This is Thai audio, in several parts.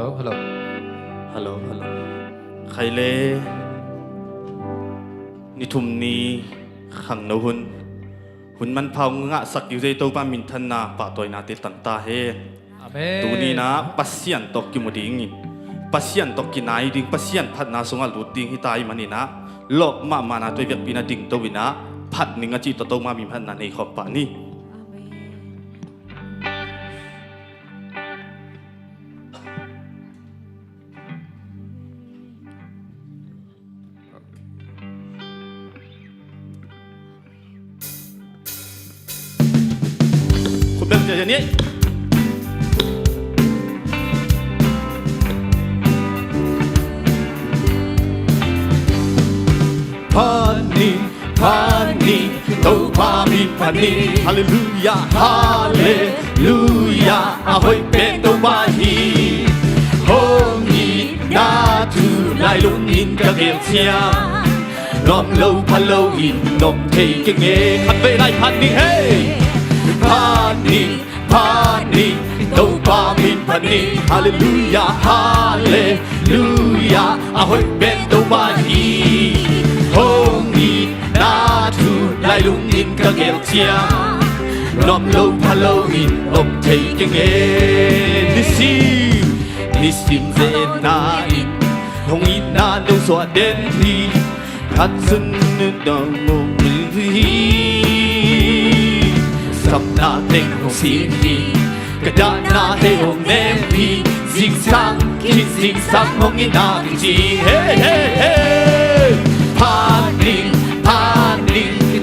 hello ใครเล่นี่ทุ่มนี้ขังนหุ่นมันเผางะสักอยู่ในตัวป้ามินทันนาป่าตัวนาติตันตาเฮ amen ตัวนี้นะปัสยันตกกิมดิ่งปัสยันตกกินายดิ่งปัสยันพัดนาสงาลุดดิ่งฮิตายมันนี่นะโลกมานาตัวเวียกปีนาดิ่งตัววินะพัดหนึ่งจิตตัวมามีพันนาในขอบป่านี่คุณเป็นอย่างนี้Pani, to pami pani, Hallelujah hallelujah, ahoy peto bahi, hongi na tu lai lung in ka gel sia, nom lo palo in nom thei ke nge,พัดไปไล่พัดนี่เฮ้ pani, to pami pani, hallelujah, hallelujah, ahoy peto bahi, hongi na tu lai lung in ka gel sia, nom lo palo in nom thei ke nge, nisim ze na in, hong in na do so den hi, hat sun do mo hi, sam na teng hong si hi, kada na he hong nem hi, zig sang hong in na ji, hey hey hey, paning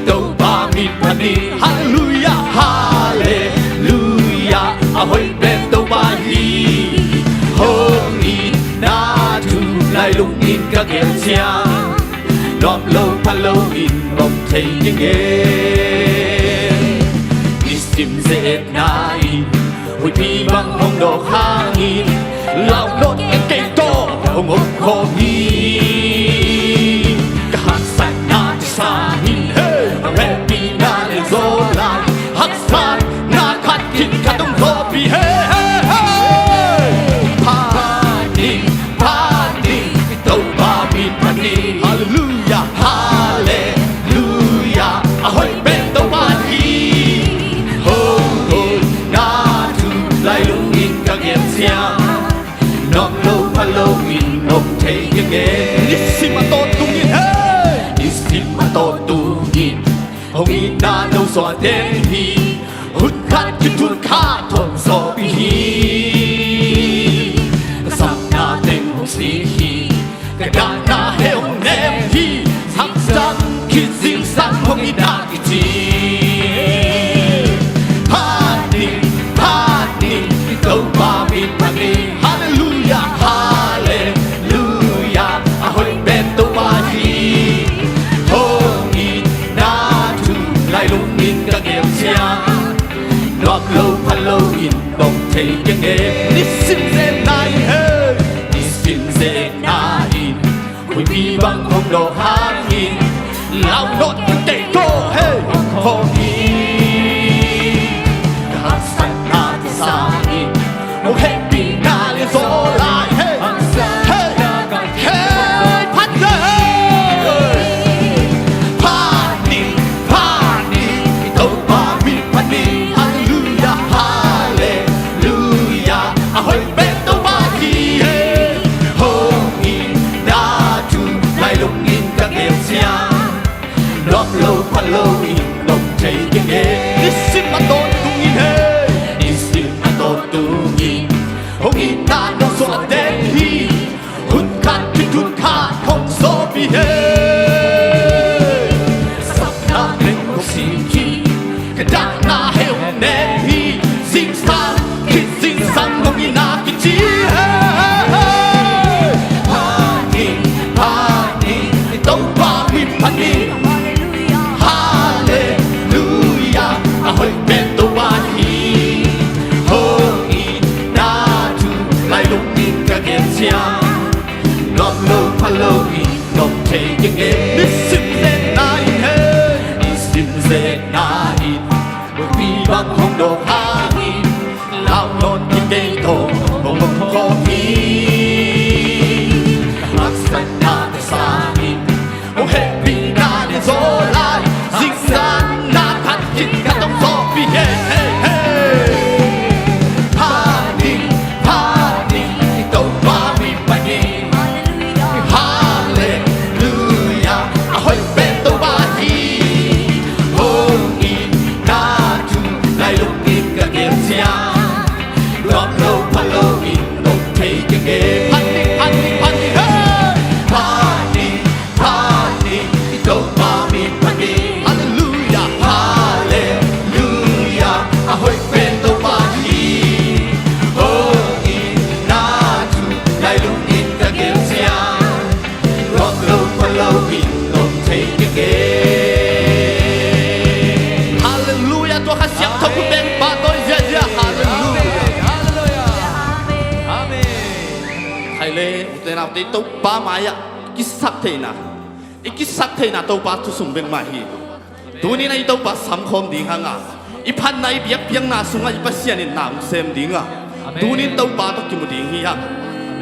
to ba min paning, hallelujah hallelujah, ahoy ben to ba hi, hong in na tu lai lung in ka gel sia, nom lo palo in nom thei nge, nisim ze na in, hui pi bang hong do hang in, lao lot en ke to hong hong ho hi, ka han san na sa hin hey, happy na le zo lai, hak san na khat kin ka dong ho pi hey hey hey, paning to ba min paning, Hallelujah hallelujah, ahoy ben to ba hi, hong na tu lai lung in ka gel sia, nom lo palo in nom thei nge, nisimมาโตตุงยินเฮ้ nisim ma to tu in, hong in na do so den hi, hut khat ki tun kha thon so bi hi, sam na teng hong si hi, ka da na he hong nem hi, sam sam ki zing sam hong in na ki ji, paning to ba min paning, Hallelujah hallelujah, ahoy ben to ba hi, hong in na tu lai lung in ka gel sia, nok lo palo in bong thei ke nge, nisimเซนายเฮ้ nisim ze na in, hui pi bang hong do hang in, lao lot ke to hey ho hi, ka san na sa in, ho happy na le zo lai hey hey hey พัดเลย paning to ba mi paning, hallelujah hallelujah, ahoy ben to ba hi, hong in na tu lai lung in ka gel sia, nom lo palo in nom thei ke nge, นิสิมาโตตุงยินเฮ้ nisim ma to tu in, hong in na do so den hi, hun khat ki tun kha thong so bi he, sap na teng hong si hi, ka da na he hong nem hi, sing sang ki sing sang hong in na ki ji hey, paning to ba mi paning, hallelujah, ahoy ben to ba hi, hong in na tu lai lung in ka gel sia, nom lo palo in nom thei ke nge, นิสิมเซนายเฮ้ nisim ze na in, hui pi bang hong do hang in, lao lot ki ke to hong hong ho hi, nào tới tàu ba mai à cái sắc thế nào cái sắc thế nào tàu ba thu sung bên mai hi tu ni này tàu ba sắm khom đi ngang à ipan này biếc biếng na sung à ipan xiên nên nam xem đi ngang tu ni tàu ba tàu kim một đi hi à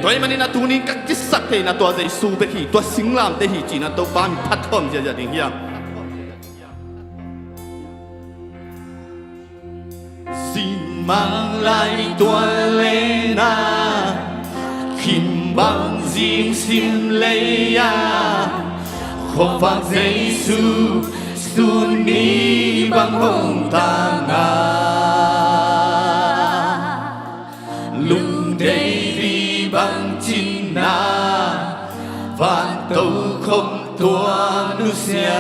tôi mà nên tu ni cái sắc thế nào tua dây su bên hi tua sinh làm thế hi chỉ là tàu ba mi phát khom giờ đi hi à xin mang lại tuần lễ na kim bằng riêng xin lấy à không vang Giêsu xuân đi bằng hồng ta ngà lung đây đi bằng chín na vạn tàu không tua nu xia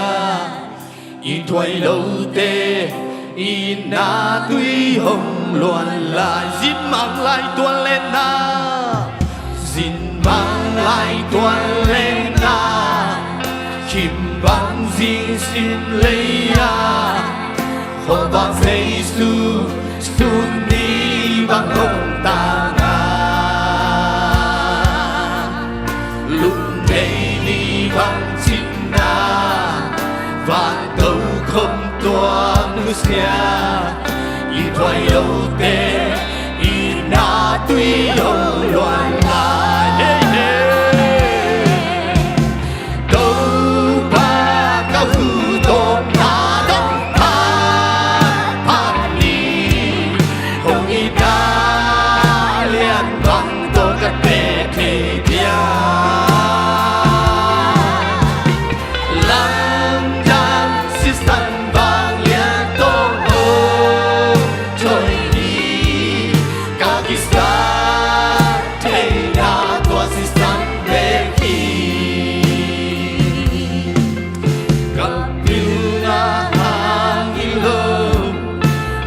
y thoại lâu tê y na tuy hồng loạn lại xin mang lại tuần lên na xin mang lại tuần lên na kim bằng riêng xin lấy à không vang Giêsu xuân đi bằng hồng ta ngà lúc đây đi bằng chín na vạn tàu không toàn nu xia y thoại lâu tê y na tuy hồng loạn lại đâu ba cao hư tôm na đông pan đi hồng y ta liên bằng tô cát bê kê bia lăng giang xí săn vàng liên tô ô trôi đi cả kỳ xa thế na tua xí săn bê khi gặp yêu na hàng ilo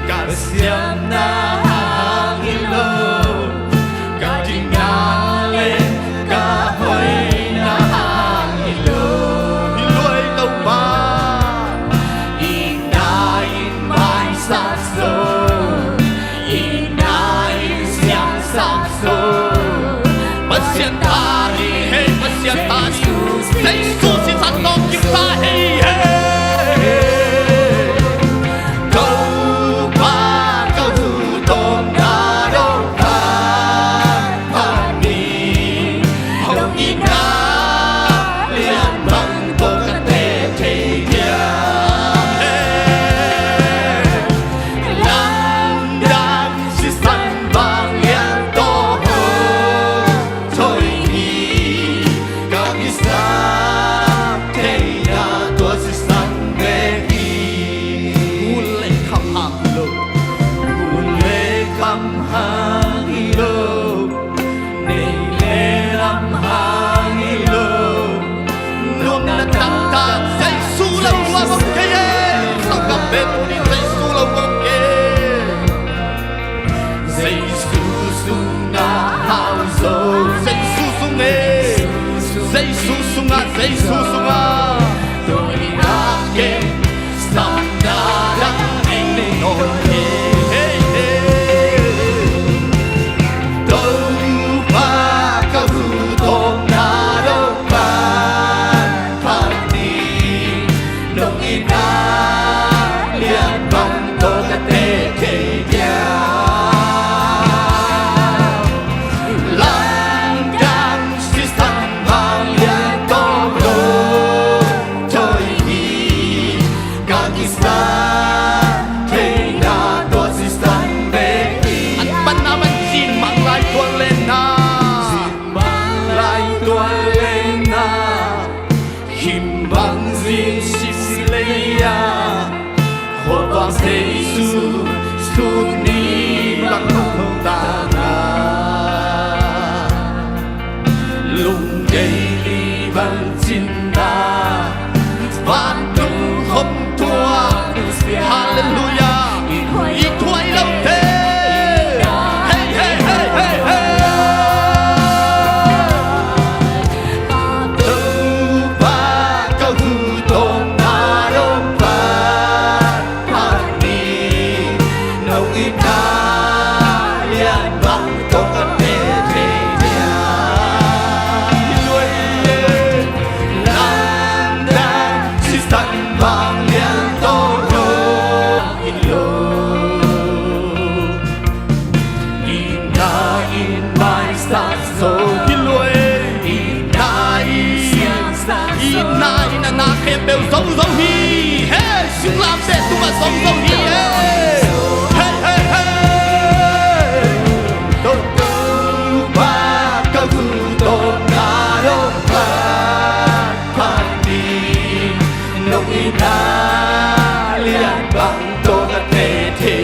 cả xiêm na hàng ilo cả tình na lên cả hơi na hàng ilo đi lối tàu ba in na in mai sa so in na in xiang sa so bất xiên ta đi hey bất xiên ta đi Giêsu xin sẵn tàu kim ta hey đâu ba cao hư tôm na đâu pan đi hồng y na liên bằng tô cát bê thế kia lăng đăng xí săn vàng liên tô hồ trôi đi cả kỳ xa thế na tua xí săn bê khi u lệ khăm hàng lô lê khăm hàng lô này lê lâm hàng lô luôn là tăng ta Giêsu là vua của cái sao gặp bên đi Giêsu là vua cái Giêsu sung na hao dâu Giêsu sung nghe Giêsu sung à Giêsu sung à tôi đã kể sắp đã đắng anh lên nỗi hey hey đâu ba cao hư tôm na đâu pan đi nông y na liên bằng tô cát bê kê bia lăng đăng xí săn vàng liên tô lô trôi đi cả kỳ xa thế na tua xí săn bê anh bắt na bắt xin mang lại tuần lên na mang lại tuần lên na kim bằng riêng xin lấy à hoa vàng Giêsu xuân đi bằng hồng ta ngà lung đây đi bằng chín na vạn tàu không thua Hallelujah y thoại lâu thế hey hey hey hey hey đâu ba cao hư tôm na đâu pan đi nông y na liên bằng tô cát bê thế kia khe bèo dấu dấu hi hey sung làm sẽ tung mà dấu dấu hi hey hey hey hey đâu đâu ba câu tô na đâu ba phan đi nông ina liên bằng tô na thế thế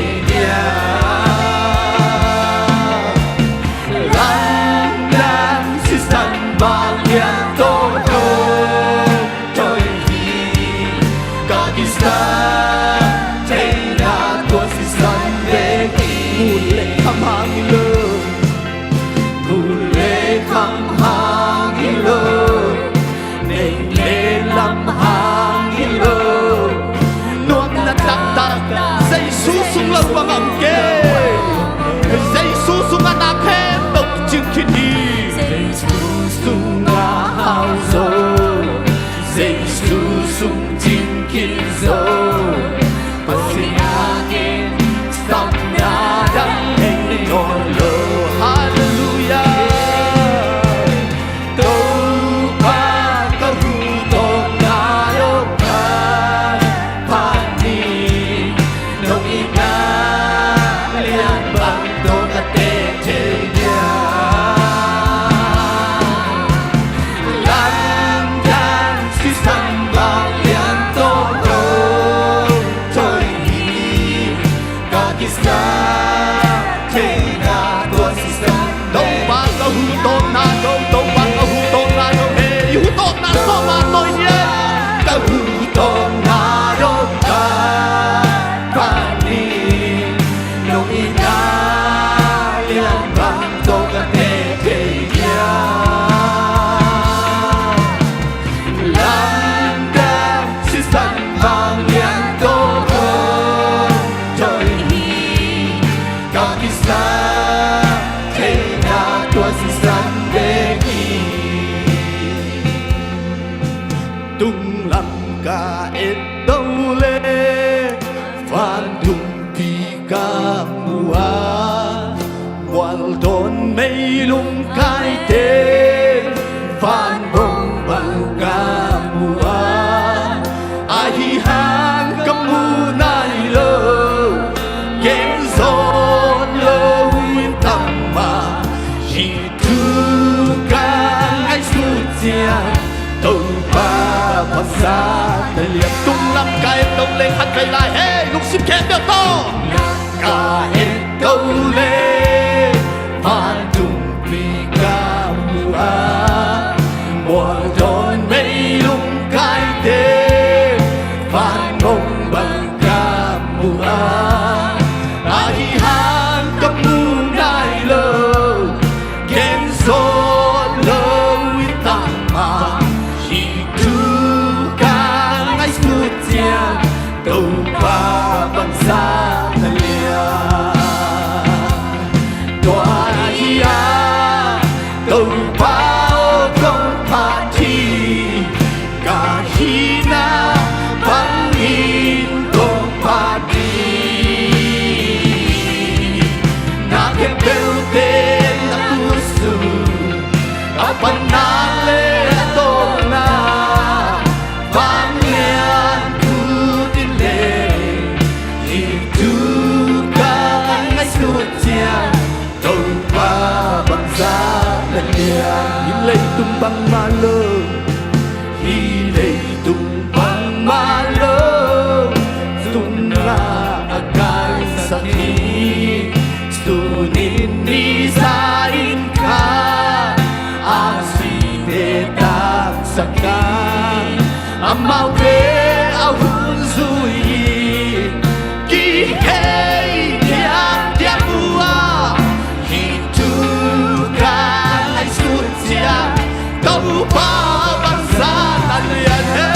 sung lâu bằng ẩm kê dây su sung ngã ta khen độc chừng khi đi sung ngã hao dô dây su sung chinh khi dô và xin ngã kê sắp ngã đắng hình ngọn lô hallelujah tô ba câu tô ngã đô ba phan đi nông ina liên bằng tô ta tê tê nha lan gan si san vang liên tô tô thôi đi cả kisa tê na tua si san đâu ba câu tô na đâu ba câu tô na đâu hey yu tô na so ma tôi nhé câu tô na đâu ba nông ina liên bằng tô ca tê tê nha lan đan si san vang liên tô tô thôi hi cả kisa tê na tua si san bê hi tung lắm cả ít đâu lê phan tung Kamua Waldon may lung kai te Phan bong bang kamua Ahi hang kamu nai lo Kem zon lo win tamma Hi tu kan ai su tia Tâu ba phan sa ta liệp tung lắm kai tông lên hát cây lại hey lúc xếp kém được to cả hết câu lê phan tung vì ca mua mùa đón mây lung cái đêm phan bông bằng ca mua ai hàng cầm mu nai lơ kén gió lơ uy tạm mà chỉ tu ca ngay suốt chiang tàu ba bằng xa lei tung bang ma lơ hi lei tung bang ma lơ tung la akai sakhi sunin ni sa in ka asi te tak saka amau ve au zui ki hey ya ya bua hi tu ka ai su tia câu ba bằng xa ta liền hết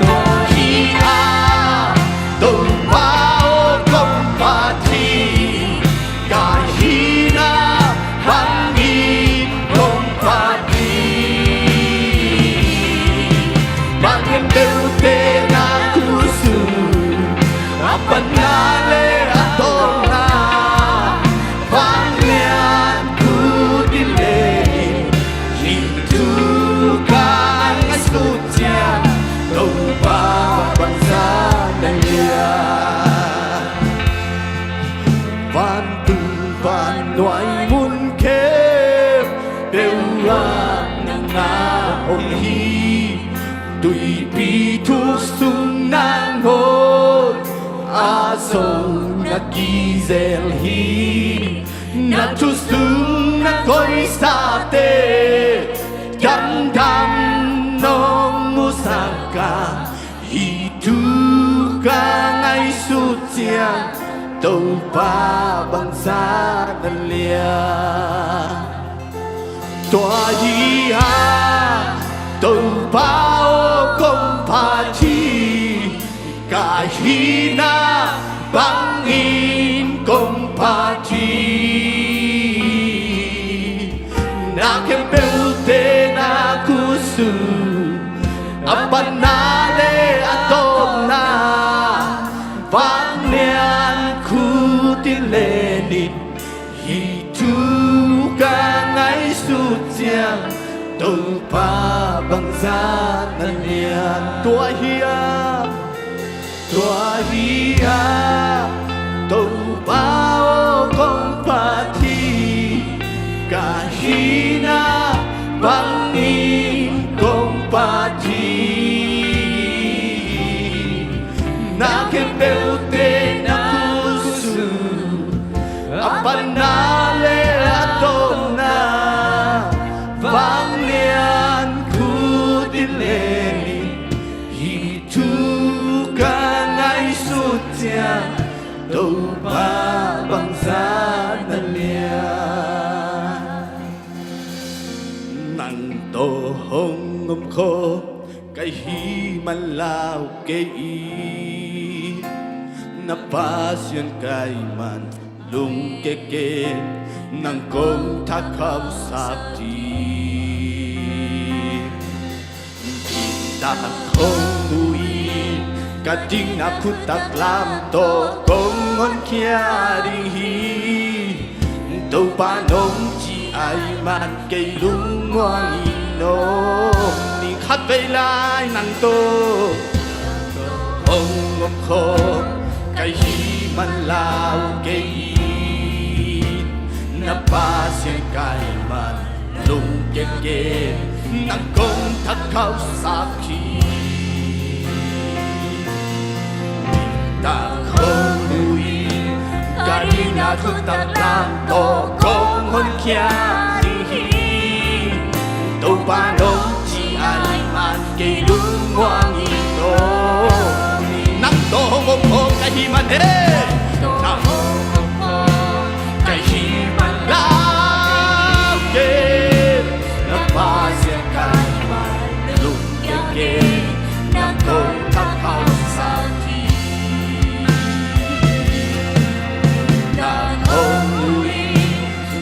tô hi a tô ba ô công ba thi cả hi na hang đi công ba thi bằng na ông hi tùy bi thuốc sung nang hồn a sông na ki zel hi na thu sung na koi sa te dam dam nong musaka hi tu ka ngai su chiang tàu ba bằng xa đần lia tòa hi ha tàu ba ô công pha chi cả hi na bằng in công pha chi na kem bel te na kusu apa na le atom na vang nian khu tin lệ nịt hi chu ca ngay su chiang tàu pa bằng giá nan nian tua hia tàu pa ô công pa thi cả hi na bằng in công pa thi na kem bel te na kusu apa na le atom na vang lian ku din le hi tu ka ngai su tia tàu ba bằng giá nan lia nang to hong ngom kho cái hi man lao cái y na passion cái man lung ke nang kong thác khao sap ti kita không nuôi cả tiếng na khut tak lam to kong ngon kia ding hi tàu ba nong chi ai man cây lung ngoan no ni khát về lại nang to ông ngom kho cái hi man lao cái na pa siang kai man lung ke nang kong thác khao sa khi ta không nuôi cả đi na khut ta làm to kong hon kia đi tàu ba nong chi ai man cây lung ngoan no nang to ngom kho cái hi man he na cái hi man lao ke na pa siang kai man lung ke na kong thác khao sa thi ta không nuôi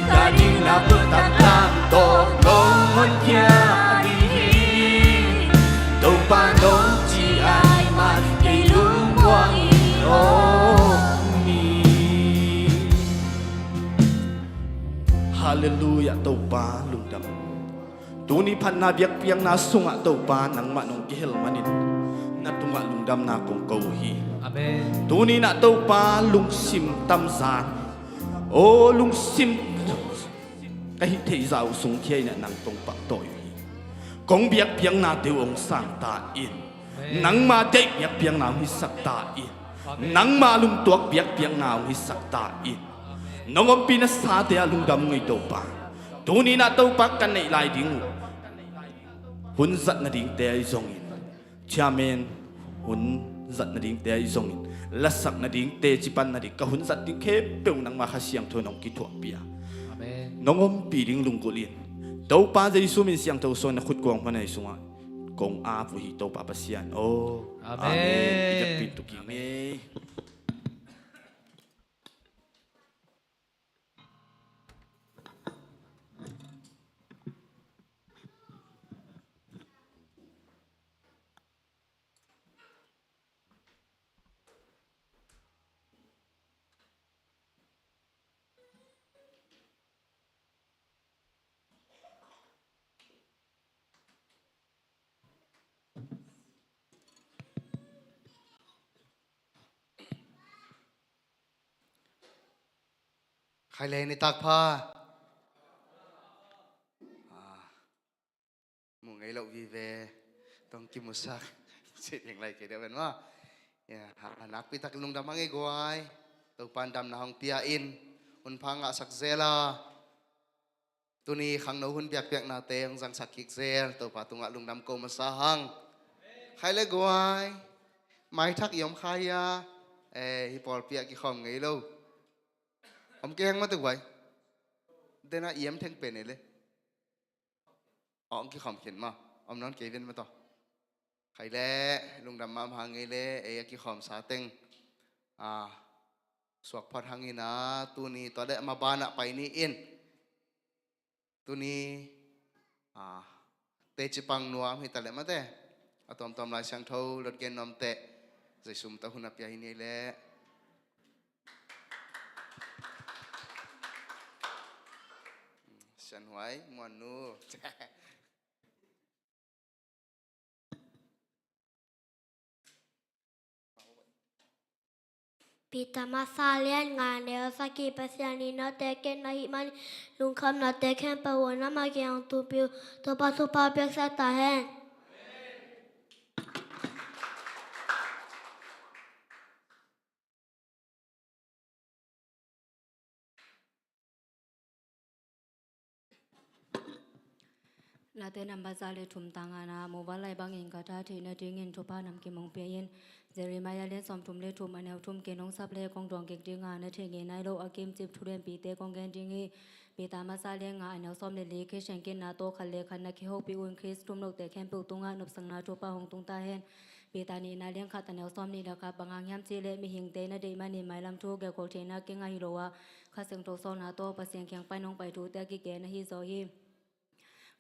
ta đi na bước ta làm to kong hon kia tàu ba nong chi ai man cây lung ngoan Hallelujah tàu ba lung dam tu ni phan na biak piang na sunga tàu ba nang ma nong kihel manin na tunga lung dam na kong kau hi Amen. tu ni na tàu ba lung sim tam zan o lung sim cái thế giàu sung kia na nang tong pak toy kong biak piang na teu ong sang ta in nang ma te biak piang na hi sak ta in nang ma lung tuak biak piang na hi sak ta in nongom pinasa te alung dam ngai to pa tu ni na to pa kan nei lai ding hun zat na ding te ai zong in chamen hun zat na ding te ai zong in lasak na ding te chipan na dik ka hun zat ding khe peu nang ma kha siang tho nong ki thuak pia Amen. nongom pi ding lung ko lin to pa jai su min siang to so na khut kong panai sunga kong a pu hi to pa pasian o Amen. Ikat pintu kini Khai lên đi tạc pha ngày lậu vì về tông kim một sắc chuyệnอย่างไรเกี่ยวกันว่านักพิทักษ์ลุงดำมังเอกวายตัวปันดำนาฮองเปียอินหุ่นพังอาสักเซลาตัวนี้ขังโนหุ่นเปียกเปียกนาเตงสังสักกิกเซลตัวปาตุงะลุงดำโกมาสาหังใครเล็กวายไม่ทักยอมใครฮิปอลเปียกกี่ของไงลูกผมแกงมาตัวไว้เดน่าเยี่ยมเท่งเป็นเลยอ๋อกี่ของเขียนมาอมน้องเกวินมาต่อใครเล่ลุงดำมาพังไงเล่กี่ของสาเต็งสวกพอดทางนี้นะตัวนี้ตัวเดมาบานไปนี่อินตัวนี้เตจิปังนัวมีแต่ละมาแต่อะตอมลายช่างเท่ารถเกนนอมเตะใจสุ่มตะหุนับยาหินี่แหละฉันไว้มวนนู Pita masalian ngane osaki pasiani no teke na himani lungkam na teken pa wana magyang tupiu topa sopa pek sa tahen. La te namba zale tum tangana mobile bangin kata te na dingin topa nam ki mong peyin Jeremiah len som tum le tum anel tum ke nong sap le kong dong kek dinga na te nge nai lo akim chip thuren pi te kong gen dingi pi ta ma sa le nga anel som le le ke shen ke na to khal le khan na ki ho pi un kris tum lo te khem pu tunga nop sang na topa hong tung ta hen pi ta ni na leng khat anel som ni da ka bangang yam chi le mi hing te na de ma ni mai lam thu ge ko the na ke nga hi lo wa kha seng to so na to pa seng kyang pai nong pai thu te ki ke na hi zo hi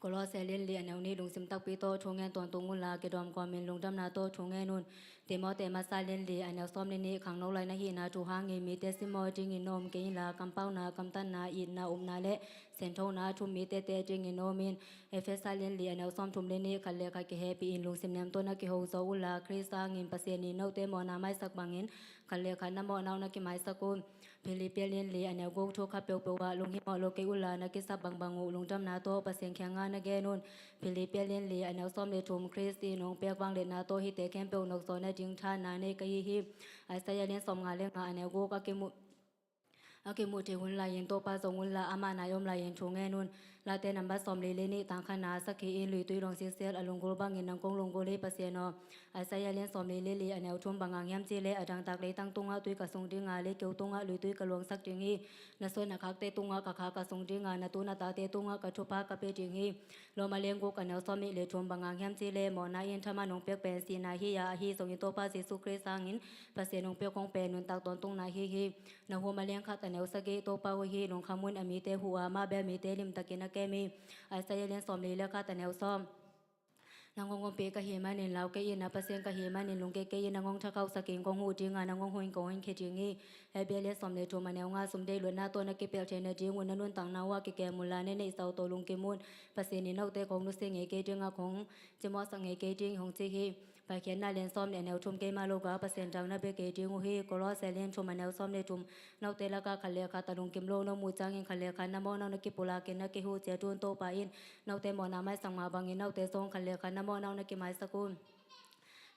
ก็รอเซเลนเลียนแนวนี้ลุงซิมตักปีโตชงเงินตอนตุงมุลาเกดอมกอมินลุงดำนาโตชงเงินนุนเตมอเตมาซาเลนเลียนแนวซ้อมในนี้ขังนกไลนาฮีนาจูฮางเงมีเตซิมอจิงินโนมเกินลากำเป้านากัมตันนาอินนาอุมนาเละเซนโทนาชุมมีเตเตจิงินโนมินเอฟเอซาเลนเลียนแนวซ้อมทุมเลนี้ขันเลขาเกเฮปีอินลุงซิมเนมตัวนักเกโฮโซอุลาคริสางินปเสนีโนเตมอนาไมสักบังอินขันเลขานาโมนานักกิไมสักุลพิลิเปียเลนเลียนแนวโกทุกขับเปียวเปียวว่าลุงฮิมอโลเกอุลานักกิสับบังบังอุลุงดำนาโตปเสงแข่งงานนักเกนุนพิลิเปียเลนเลียนแนวซ้อมเลทุมคริสตีนงเปียกวังเลนาโตฮิเตแคมเปียวนกโซนจิงชานาเนกยีฮิไอซายาเลนสมงานเลงาแนวโกกะเกมุเทหุนลาเยนโตปาสงุนลาอามานายอมลาเยนชงเงนุนลาเตนัมบัสสมเลเลนีตังคณาสักเอินลุยตุยรองเสียเซลอลงโกบังเงินนังกงลงโกเลปเสนอไอซายาเลนสมเลเลอแนวทุมบังงยามเจเลอดังตักเลตังตุงะตุยกะสงดิงาเลเกียวตุงะลุยตุยกะลวงสักจิงฮีนะสวยนะคักเตตุงะกะคากะสงดิงานะตุนะตาเตตุงะกะทุปากะเปจิงฮีโลมาเลงโกกะแนวสมิเลทุมบังงยามเจเลมอนาเยนทมานงเปียกเป็นสีนาฮิยาฮีสงยิโตปาสิสุคริสังหินปเสนงเปียกของเป็นนุนตักตอนตุงนาฮีนะหัวมาเลงคัตแนวสเกโตปาฮีลงคำมุนอมีเตหัวมาเบมีเตลิมตะกินะแกมีไอซายาเลนสมเลเลคัตแนวซ้อมนางงงเปกะเฮมานินลาวเกยินะปะเซงกะเฮมานินลุงเกเกยินางงทะเข้าสกิงกงหูจิงานางงหุยกงหินเคจิงีเอเบเลสมเลโทมาแนวงาสมเดลวนนาตัวนักเกเปลเชนจิงวนนุนตังนาวาเกเกมุลาเนเนเซาโตลุงเกมุนปะเซนินเอาเตกงนุเซงเอเกจิงาของจิมอสังเอเกจิงหงจิฮีไปเขียนนาเลนซ้อมแนวชุมเกมาโลกาปะเซนจังนาเบเกจิงหูฮีกอลอเซเลนชุมแนวซ้อมเลชุมนาวเตละกาคันเลคาตะลุงเกมโลนมูจังอินคันเลคานามอนาวนักเกปุลาเกนักเกฮูเจตุนโตปาอินนาวเตมอนาไมสังมาบังอินนาวเตซงคันเลคานามอนาวนักเกไมสกุล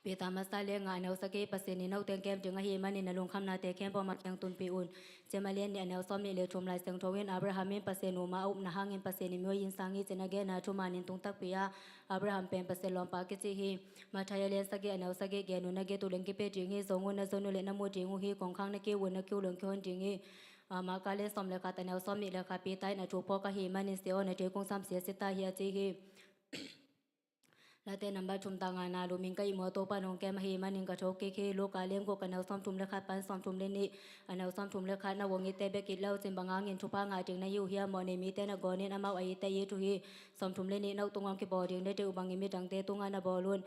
เปียตามาซาเลงาแนวสเกปเสนีนาวเตงแกมจึงเฮมานินลุงคำนาเตแคมปอมักยังตุนปีอุนเจมาเลียนเนี่ยแนวซ้อมนี่เลชมลายเซงโทเวนอับราฮัมเมนปเสนูมาอุบนะฮังเงินปเสนีมวยยินสังฮีเจนะเกนาทุมานินตุงตักปียาอับราฮัมเป็นปเสลอมปากิจิฮีมาทายเลียนสเกแนวสเกเกนุนเกตุเลงกิเปจิงฮีสงุนนะซนุเลนะมูจิงฮีของข้างนะเกวนนะคิวเลงคิวนจิงฮีมากาเลนซ้อมเลคาแต่แนวซ้อมนี่เลคาปีไตนะจูพอกะฮีมานินเสียวนะเทคงซ้ำเสียสิตาเฮียจิฮีลาเตนัมบาชุมตางานาลูมิงกะอิมอโตปานองแกมเฮมานิงกะโทเกเคโลกาเลมโกกะแนวซ้อมทุมเลคาปันซ้อมทุมเลนี่อันแนวซ้อมทุมเลคานาวงิเตเบกิเลาซิมบังางเงินทุปางาจิงนายูเฮียมอเนมีเตนะกอนินอามาไอเตเยตุฮีซ้อมทุมเลนี่นาวตุงงอมกิบอดิงเดเตอุบังงิมิดังเตตุงานะบอลุน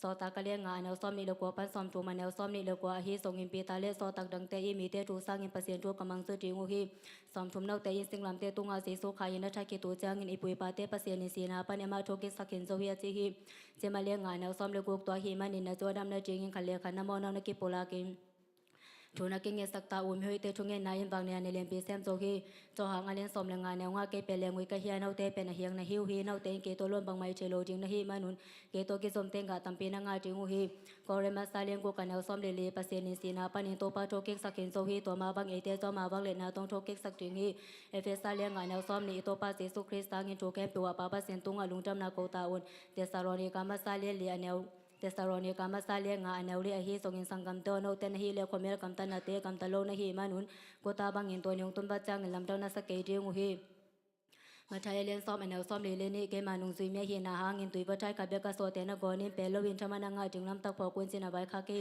สอตากะเลงาแนวซ้อมนี่เลกัวปันซ้อมทุมแนวซ้อมนี่เลกัวฮีส่งอิมปีตาเลสอตักดังเตอีมีเตตูสร้างอิมปะเซียนทุกำลังซื้อจิงอูฮีซ้อมทุมนาวเตยินสิงลำเตตุงาสีโซคายินะทากิตูจางอินอิปุยปาเตปะเซียนิสีนาปะเนมาโทกิสักขินโซเฮียจิฮีเจมาเลงาแนวซ้อมเลกุกตัวฮีมานินนะจัวดำนะจิงอินคันเลคันนะมอนาวนะกิปุลากิน ทุนักกิงเงสักตาอุ้มเฮยเตทุงเงนายินบางเนียในเลียนปีเซมโจฮีจอหางาเลียนสมเลงงานแนวงาเกเปเลงวิกะเฮียนเอาเตเป็นเฮียงนะฮิวฮีนเอาเตงเกตัวล้วนบางไมเชโลจิงนะฮีมานุนเกตัวกิสมเตงกะตัมปีนางาจิงอูฮีกอเรมาซาเลียงกูกันแนวซ้อมเลเลปะเซนิสีนาปานิโตปาโตเกกสักเกนโซฮีตัวมาบางเอเตจอมาบางเลนาตองโตเกกสักจิงฮีเอเฟซาเลียงงานแนวซ้อมนี่โตปาเซซุคริสตางินโตแกปัวปาปาเซนตุงอาลุงจำนาโกตาอุนเตสารอนิกามาซาเลียเลียแนวเตสารอนิกามาซาเลียงาแนวเลียฮีส่งอินสังกัมโตโนเตนฮีเลคอมเมลกัมตันนาเตกัมตะโลนะฮีมานุนกูตาบางอินตัวยงตุนบัจจางลำเจ้านาสเกจิงอูฮีมาไทยเลียนซ้อมแนวซ้อมเลเลนี่เกมานุงซุยเมียฮีนาหางินตุยบัจจัยกับเบกาโซเตนะกอนินเปโลวินชมานางาจึงลำตักพอกุนสินาไว้คาเก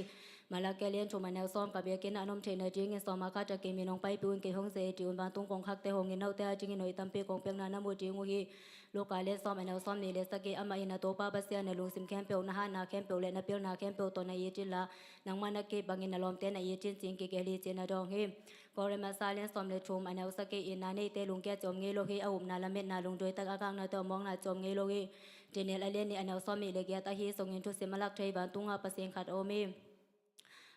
มาลาเกเลียนชมแนวซ้อมกับเบกินอนมเทนจิงอินซ้อมมาคาจะเกมีน้องไปปิวอินเกฮงเซจิอุนบานตุงกงคักเตหงอินเอาเตจิงอินอยตัมเปกงเปียงนานามูจิงอูฮีลูกาเลียนซ้อมแนวซ้อมนี่เลสเกอามาอินาโตปาบัสเซียนลุงซิมแคมเปียวนาฮานาแคมเปียวเลนเปียวนาแคมเปียวตัวนาเยจิลานางมานาเกบังอินาลอมเตนาเยจินจิงเกเกลีเจนาดองฮีกอเรมาซาเลียนซ้อมเลชมแนวสเกอินานี่เตลุงแกจอมเงโลฮีอาอุมนาละเม็ดนาลุงโดยตะกางนาเตมองนาจอมเงโลฮีเจเนลเลียนนี่แนวซ้อมมีเลเกียตาฮีส่งอินทุเซมาลักเทบานตุงอาปะเซียงขัดโอเม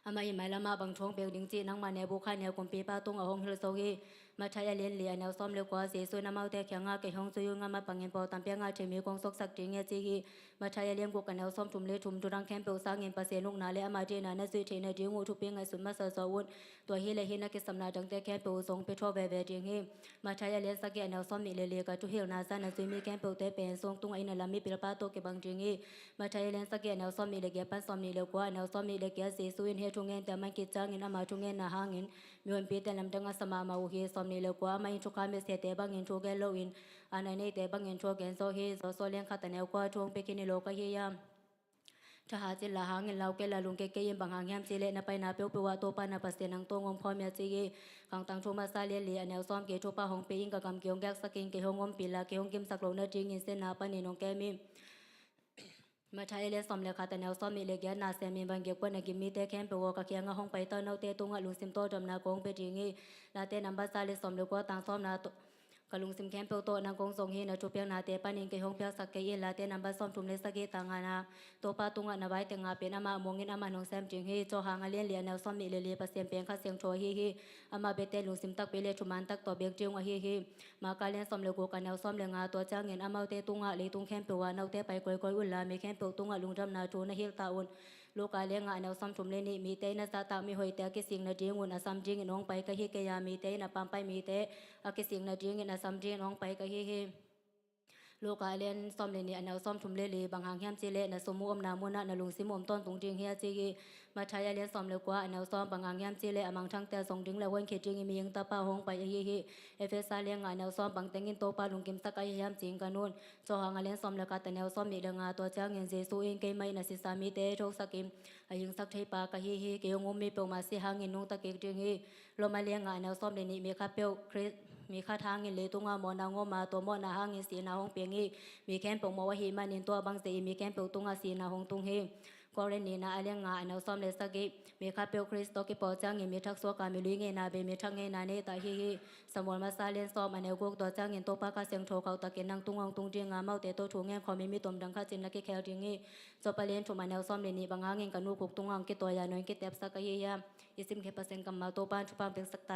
อามาอิไมละมาบังทงเปียวดิงจีนังมาแนวบุคคลแนวกุมปีป้าตุงอาหงเฮลโซฮีมาใช้เลียนเลียแนวซ้อมเร็วกว่าเสียสวยน้ำเอาแต่แข็งงาเกยหงซุยงามาปังเงินปอตามเปียงาเฉมีกองซกสักจิงเงจีฮีมาใช้เลียนกุกันแนวซ้อมทุมเลทุมจุรังแคมเปียวสร้างเงินปะเสียนุกนาเลอามาเจนาเนซุยเทนจิงอูทุเปียงไงสุดมาเสอวุนตัวฮีเลฮีนักกิสำนาจังแต่แคมเปียวทรงเปโทรเวเวจิงฮีมาใช้เลียนสเกแนวซ้อมมีเลกับจุเฮลนาซาเนซุยมีแคมเปียวเตเป็นทรงตุงไอนาลามีปิลปาโตเกบังจิงฮีมาใช้เลียนสเกแนวซ้อมมีเลเกียปันซ้อมมีเลกว่าแนวซ้อมมีเลเกียเสียสุยเฮทุงเงินแต่มันกิจจังเงินอามาทุงเงินนาหาเงินมีวันปีแต่ลำจังอาสมามาอุฮีซ้อมนี่เลกว่าไม่ทุกคำเสียแต่บางเงินทุกแกโลอินอันนี้แต่บางเงินทุกแกนโซฮีโซเลี้ยงขัดแต่แนวกว่าทวงไปกินในโลกเฮียมถ้าหาจิลาหาเงินเราแกละลุงแกยิมบางหางยามจีเลนะไปนาเปียวเปียวตัวปานาปัสเซนังตัวงงพอมีจีขังตังทุมาซาเลียเลียแนวซ้อมเกทุปาหงปีอิงกับกำเกียงแกสกิงเกหงงมปีลาเกหงกิมสักโลเนจิงอินเซนาปานีนงแกมีมาใช้เลียนซ้อมเลยค่ะแต่แนวซ้อมมีเล็กยันนาเซมีบางเกี่ยวกับนักกิมมีแต่แคมเปวกับเคียงห้องไปตอนเอาเตตุงลุงซิมโตจำนากงไปจริงงี้ลาเตนัมบัสซาเลซ้อมเลยกว่าต่างซ้อมนากลุงซิมแคมเปวโตนางกงทรงฮีนาจูเปียงนาเตปานิงเกหงเปียสักเกยลาเตนัมบัสซ้อมทุมเลสเกต่างานาตัวปาตุงนาไว้แต่งาเป็นอามามงเงินอามานงแซมจริงฮีโจหางเลียนเลียนแนวซ้อมมีเลียปะเสียงเปียงข้าเสียงโชฮีอามาเบเตลุงซิมตักเปเลชุมันตักตัวเบียงจิงว่าฮีมาการเลียนซ้อมเลยกูกันแนวซ้อมเลยงาตัวจ้างเงินอามาเตตุงเลตุงแคมเปวนาเตไปกอยอุ่นลามีแคมเปวตุงลุงจำนาจูนฮิลตาอุนลูกาเลี้ยงงานแนวซ้ำชุมเลนี่มีเตนะซาตามีหอยเตกิสิงนะจิงอุนอาซัมจิงน้องไปกะฮิกะยามีเตนะปัมไปมีเตอากิสิงนะจิงนะซัมจิงน้องไปกะฮิลูกาเลี้ยนซ้อมเลนี่แนวซ้อมชุมเลลีบางหางแฮมจิเลนะสมุอมนามุนะนะลุงซิมอมต้นตุงจิงเฮียจิมาใช้เลี้ยนซ้อมเลกว่าแนวซ้อมบางหางแฮมจิเลอมังทั้งแต่ส่งจิงแล้ววันเขจิงมียังตาปาหงไปฮิเอฟเอสาเลี้ยงงานแนวซ้อมบางแต่งินโตปาลุงกิมสักไอแฮมจิงกันนู่นจอหางเลี้ยนซ้อมเลกาแต่แนวซ้อมมีเดงาตัวจ้างเงินเจสูเองเกไม่นะสิสามีเตโชสกิมอายุสักเทปากะฮิเกยงงมีเปียวมาสิหางเงินนุ่งตะเกกจิงฮิเรามาเลี้ยงงานแนวซ้อมเลนี่มีคาเปียวคริสมีค่าทางเงินเลยตุงมอนางมาตัวมอนาหางเงินสีนาหงเปียงมีแค้นปงมอวหิมานินตัวบางสีมีแค้นเปียวตุงสีนาหงตุงเฮก็เรนีนาเลี้ยงงานแนวซ้อมเลสกิมีค่าเปียวคริสโตกิปอจ้างเงินมีทักษะการมีลุยเงินนาเบมีทักเงินนาเนตาฮิสมวนมาซาเลียนซ้อมแนวกตัวจ้างเงินตัวปากาเสียงโทเขาตะเกียนนางตุงองตุงจิงงาเมาเตโตถูงเงินคอมีตมดังข้าจินนักแคลจิงจบไปเลี้ยนถูกมาแนวซ้อมเลนีบางหางเงินกันนูกุกตุงองกิตัวยาหน่อยกิเตบสักฮิยามอิสิมเคปเซนกัมมาโตปานชุปามเป็นสักไต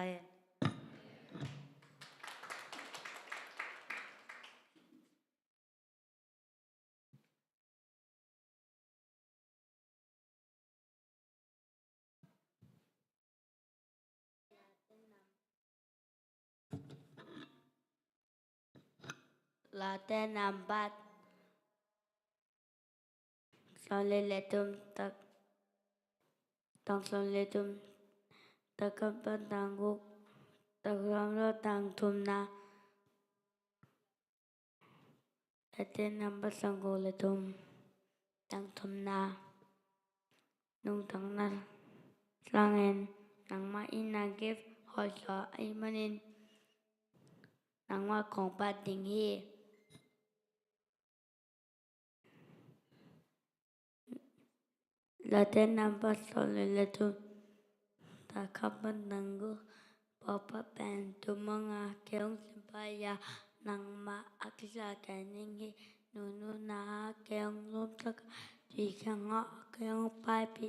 ลาเตนัมบัดสอนเลตุมตักต้องสอนเลตุมตะกับปันตังกุกตะกรำรตังทุมนาลาเตนัมบัดสังโกเลตุมตังทุมนานุ่งตังนาสังเงินนังมาอินาเก็บหอยสอไอมันินนังมาของปัดดิงฮีลาเตนัมบัสโซเลตุตาคับบันนังกุปอปะแปนตุมังอาเกองสิปายานังมาอักษาแกนิงฮีนูนาเกองลมสักจีขังอ่ะเกองปายปี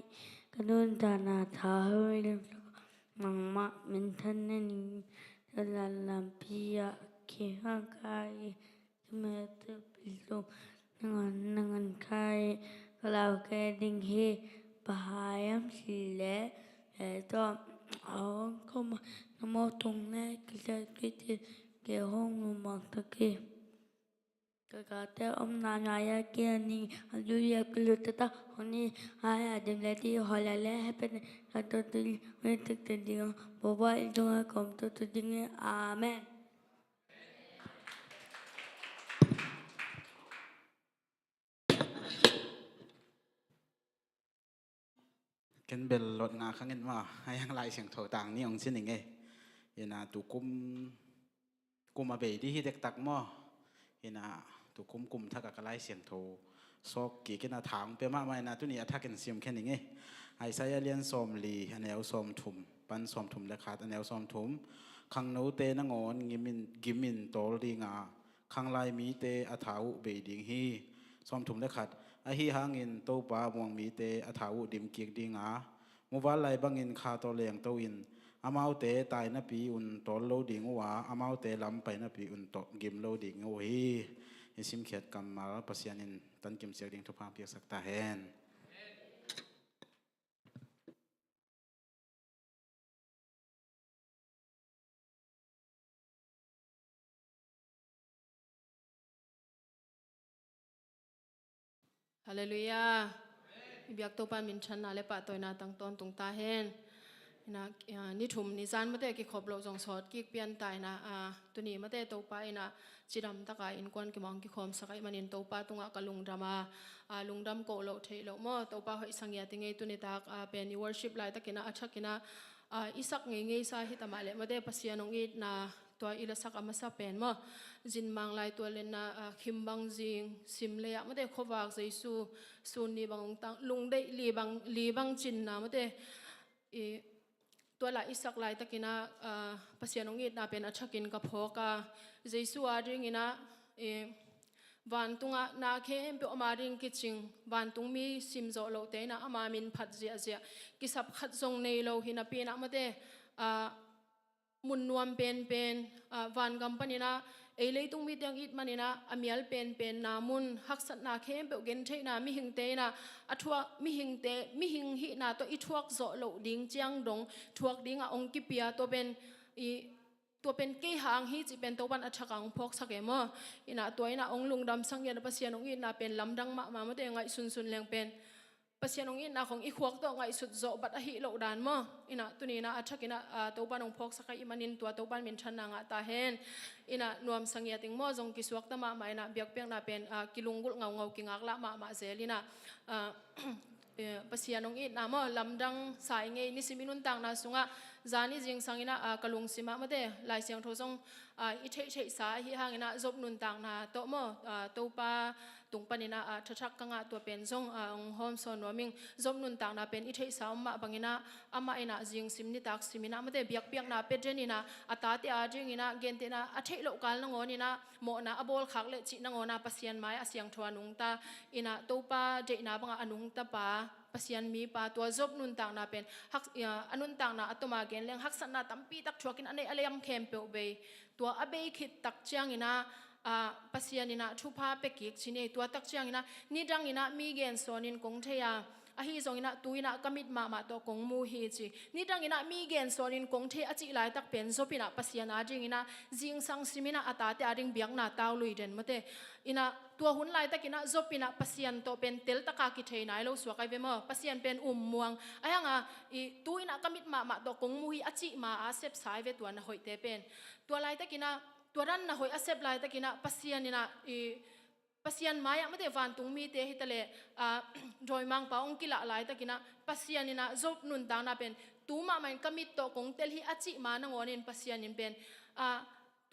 กนุนตานาทาเฮลิม mangma mintanen lalampiya kihakai mete pilu nangan kai kalau keding he bahayam sile itu awang koma namo tungne kita kita ke hong rumah taki kata nanya kia ni ajuya kelutata oni ayah demleti halale happen kata tu metek tadi bawa itu kom tu tadi amen. Ken bel lot nga khangin ma hayang lai siang tho tang ni ong sin nge ina tu kum a be di hi tek tak mo ina tu kum thak ka lai siang tho sok ki kena thang pe ma mai na tu ni athak ken sim khen nge ai sai ya lian som li anel som thum pan som thum le khat anel som thum khang no te na ngon gimin tol ri nga khang lai mi te a thau be ding hi som thum le khat a hi hangin to pa mong mi te a thau dim kiek dinga mobile lai bangin kha to leng to in amau te tai na pi un tol lo ding wa amau te lam pai na pi un to gim lo ding o hi isim khiat kam mal pasianin tan kim siak ding thopa piak sak ta hen Hallelujah. Biak to pan min chan na le pa toy na tang ton tung ta hen. Na ni thum ni zan mate ki khop lo jong sot ki pian tai na tu ni mate to pa ina chiram ta ka in kwan ki mong ki khom sakai manin to pa tunga ka lung drama lung dam ko lo thei lo mo to pa hoi sangya tinge tu ni tak pen ni worship lai ta kina achakina isak nge nge sa hi tamale mate pasianong it na to ila sak amasa pen mo jin mang lai to len na khimbang jing simle ya mate khowak jaisu sun ni bang tang lung dei li bang chin na mate eตัวละอิสักลายตะกินะภาษาหนุ่งอิดน่าเป็นอัชกินกับพอกาเจสุอาริงินะวันตุงะนาเข้มเปียวมาริงกิจิงวันตุงมีซิมโจโลเตนะอามามินพัดเจียเจียกิสับขัดทรงในโลหินะปีนะมาเตมุนนวมเป็นวันกัมปนินะเอเลยตุงมีเตียงอิดมันนี่นะอเมียลเป็นนามุนฮักสัตนาเข้มเปียวเกนเทนะมิหิงเตนะอัทวมิหิงเตมิหิงหินะตัวอิทวกโจโลดิงเจียงดงทวกดิงองกิเปียตัวเป็นเกหางฮิจิเป็นตัววันอัชกังพกสักเอมอินะตัวอินะองลุงดำสังเกตภาษาหนุ่งอินะเป็นลำดังมาเมื่อเตงไงซุนเลียงเป็นภาษาหนุ่งอินะของอีขวกตัวไงสุดโจบัดอหิโลดานมั้อินะตัวนี้นะอัชกินะตัวบ้านองพกสักอิมันินตัวบ้านเป็นชันนางตาเห็นอินะนวมสังเกติงมั้จงกิสวกตมาไม่นะเบียกเปียงนะเป็นกิลุงกุลเงากิงักละมาเซลินะภาษาหนุ่งอินะมั้ลำดังสายไงนิสิมินุนต่างนะสุงะจานี่จิงสังอินะกลุงสิมาเมื่อเตลายเสียงโทรงอิเทสาฮิหางอินะจบนุนต่างนะโตมั้ตัวป้าตุงปนินะชักกังตัวเป็นจงองโฮมสอนวมิงจบนุนต่างนะเป็นอิเทสาวมาบังอินะอามาอินะจิงสิมนิตักสิมินะเมื่อเตเบียกนะเป็ดเจนินะอัตตาติอาจิงอินะเกนเตนะอัเทโลกาลนงอนินะโมนะอบอลขักเลจินงอนะปัสยันไม้เสียงทวานุงตาอินะตัวป้าเจนะบังอนุงตาป้าปัสยันมีป้าตัวจบนุนต่างนะเป็นฮักอนุนต่างนะอัตมาเกนเลี้ยงฮักสันนะตั้มปีตักชัวกินอันนี้อะไรยำเข้มเปลเบยตัวอเบยคิดตักเจียงอินะปัสยานินะทุพาเป็กกิกชินีตัวตักเชียงอินะนี่ดังอินะมีเกณฑ์สอนินกงเทียฮีจงอินะตุยนะกมิดมาตัวกงมูฮีจีนี่ดังอินะมีเกณฑ์สอนินกงเทียจิไลตักเป็นซบินะปัสยานาจิงอินะจิงสังสิมินะอัตตาเตอริงเบียงนาตาวลุยเดนมเตอินะตัวหุ่นไลตักอินะซบินะปัสยันโตเป็นเตลตะกากิเทนายโลสวกไอเวมปัสยันเป็นมวงไอ้ยังตุยนะกมิดมาตัวกงมูฮีอจิมาอาเซบสายเวตัวนะหอยเตเป็นตัวไลตักอินะตัวรันนะหอยอาเซบไลตะกินะปัสยันนี่นะปัสยันมายังไม่ได้วันตุงมีเตหิตะเลโดยมังปาองกิละไลตะกินะปัสยันนี่นะจบนุนต่างนะเป็นตูมามันกมิดโตกงเตลฮิอจิมานะงอนินปัสยันนี่เป็น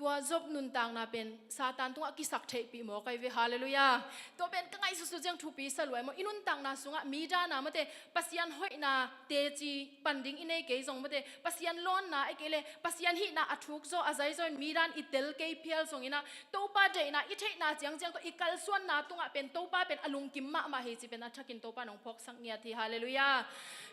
ตัวจบนุนต่างนะเป็นซาตานตัวกิสักเทปีหมอไกเวฮาเลลูยาตัวเป็นกังไงสุดๆจังทุปีสลวยมออินุนต่างนะสุงะมีดานะมะเตปัสยันหอยนะเตจีปันดิงอินเอเกยจงมะเตปัสยันล้อนนะไอเกเลปัสยันหินะอัทุกโซอาศัยโซมีดานอิเตลเกยเพียลจงอินะโตปาเจนะอิเทนะเจียงตัวอิกัลส่วนนะตุงะเป็นโตปาเป็นอลุงกิมมะมาเฮจิเป็นอัชกินโตปานองพกสังเนียทีฮาเลลูยา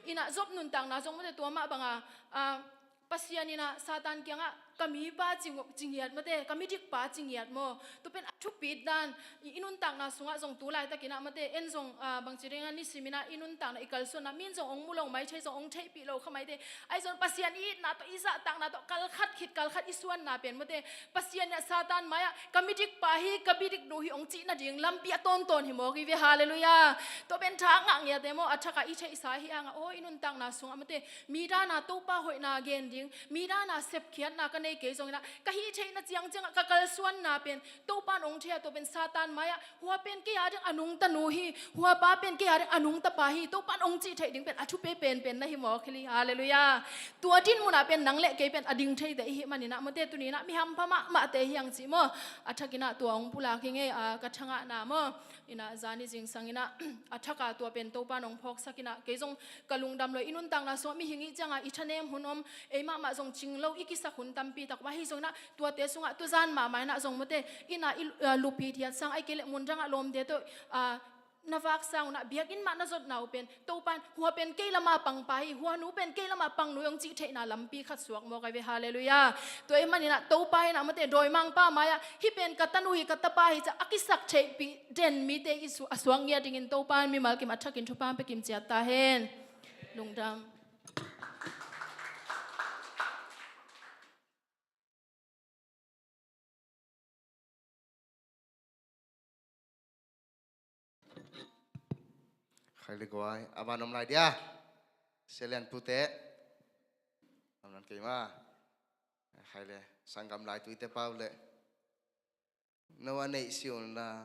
อินะจบนุนต่างนะจงมะเตตัวมะบังต pasianina satan kyanga kami pa jingiat mate kami dik pa jingiat mo to pen athu pit dan inun tang na sunga jong tulai takina mate en jong bangchirenga ni simina inun tang na ikalso na min jong ong mulong mai chai jong ong thei pi lo khamai de ai jon pasian i na to isa tang na to kal khat isuan na pen mate pasian na satan maya kami dik pa hi kami dik no hi ong chi na ding lampi ton hi mo gi ve hallelujah to pen tha ngang ya demo athaka i chai sa hi anga o inun tang na sunga mate mi da na to pa hoi na gen ding mi da na sep khiat na ka nei ke jong na ka hi chei na chiang ka kal suan na pen to pa ong thia to pen satan maya hua pen ke ya ding anung ta nu hi hua pa pen ke ya ding anung ta pa hi to pan ong chi thei ding pen athu pe pen na hi mo khili hallelujah tua tin mu na pen nang le ke pen ading thei de hi manina mate tu ni na mi ham phama ma te hiang chi mo athakina tua ong pula ki nge ka thanga na mo ina zani jing sangina athaka tua pen to pan ong phok sakina ke jong kalung dam lo inun tang na so mi hingi changa i thanem hunom eima ma jong chinglo ikisa hun tampi tak ma hi jong na tua te sunga tu zan ma mai na jong mate ina lupi thiat sang ai kele mun ranga lom de to navak sang na biak in ma na zot na pen to pan hua pen ke lama pang pai hua nu pen ke lama pang nu yong chi the na lampi khat suak mo kai ve hallelujah to e manina to pai na mate doi mang pa maya hi pen katanu hi katapa hi cha akisak the pi den mi te isu aswang ya ding in to pan mi mal kim athakin thu pam pe kim cha ta hen lungdam khai le goi aban om lai dia selian pute amnan ke ma khai le sangam lai tu te pau le no anei siun la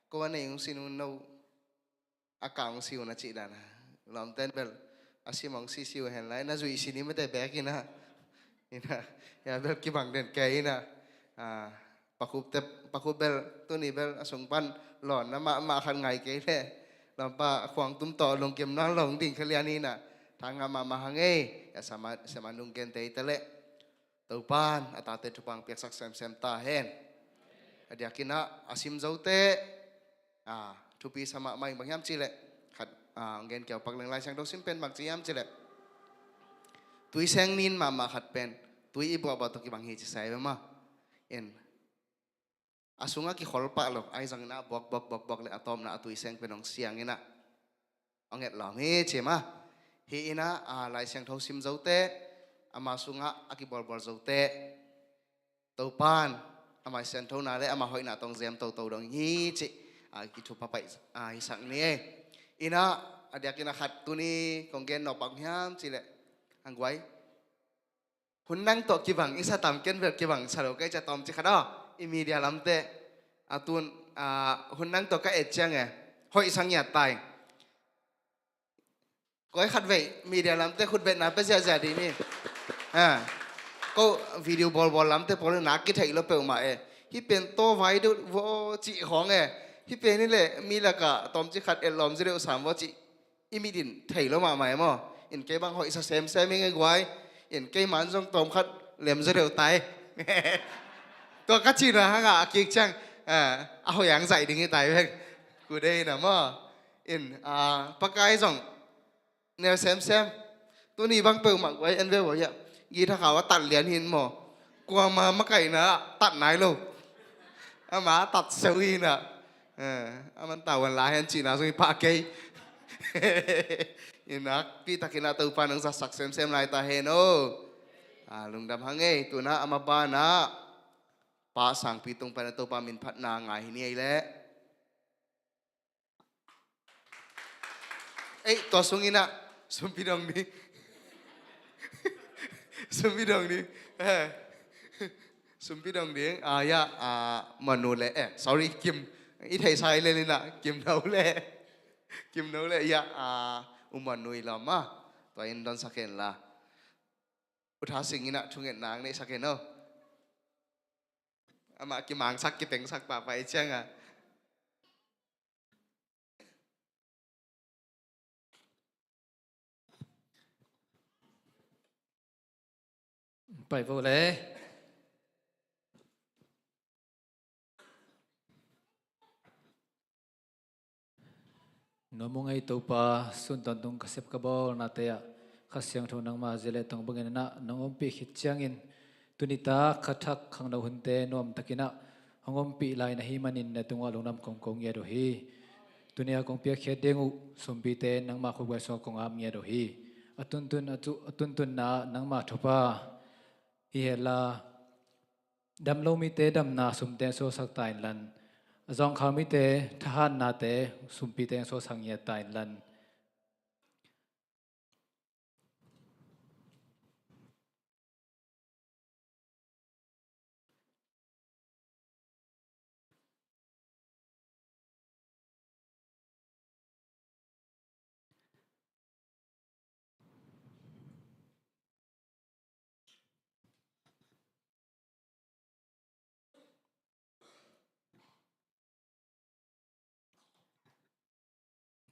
ko anei ung sinu no akang siu na chi dan lam ten bel asimong si siu hen lai na zui sini mate back ina ya bel ki bang den ke ina pakub bel tu ni bel asung pan lon na ma khan ngai ke le lampa khwang tum to long kem na long ding khaliani na thanga ma hange ya sama nung gen te tele to pan ata te thupang pek sak sem ta hen adia kina asim zote thupi sama mai bangyam chile khat ngen kyaw pak leng lai sang do sim pen bak chiam chile tui seng nin ma khat pen tui i bo to ki bang hi chi sai ma en asunga ki kholpa lo ai jang na bok le atom na atui seng penong siang ina anget long he chema hi ina lai siang tho sim zote ama sunga aki bol zote to pan ama sen tho na le ama hoi na tong zem to dong hi chi ki thu pa pai hi sang ni ina adia kina khat tu ni konggen no pang hiam chi le angwai hun nang to ki bang isa tam ken vel ki bang salo kai cha tom chi khada imedia lamte atun hun nang to ka etchang hoi sang ya tai koi khat ve media lamte khut bet na pe ja di ni ko video bol lamte pol na ki thai lo pe ma hi pen to vai do vo chi khong hi pen ni le mi la ka tom chi khat el lom zero sam vo chi imidin thai lo ma mai mo in ke bang hoi sa sem nge gwai in ke man jong tom khat lem zero tai to ka chi na ha ki chang ho yang zai ding tai ve ku dei na mo in pakai jong neo sem tu ni bang pe mang gwai en ve wo ya gi tha khaw tan lian hin mo kwa ma kai na tan nai lo ama tat seu hi na aman tawan la hen chi na so pa ke inak pi takina tu pa nang sa sak sem lai ta he no lungdam hange tu na ama ba na pa sang pi tung pa na to pa min phat na ngai hi ni ai le to sungina sumpi dong ni sumpi dong ni ya manu le sorry kim i thai sai le ni na kim nau le ya umanui lama to in don saken la utha singina thungen nang nei saken no ama ki mang sak ki teng sak pa pai chang Pai vô lẽ nó mong ai tàu pa sun tan tung kasep kabol na te ขัดเสียงโทนังมาเจเลตองบังเงินนะน้องอมปีขิดเชียงอินตุนิตาขัดทักขังดาวหุ่นเตนวมตะกินะห้องอมปีลายนะฮิมันินในตัวลงน้ำกงเยโดฮีตุนียกงเปียเขดเดงูสมปีเตนังมาคุกไว้สกงอามเยโดฮีอตุนนะนังมาทุปาฮิเฮลาดำโลมิเตดำนาสมเตโซสักตายลันจองขามิเตทหารนาเตสมปีเตโซสังเยตายลัน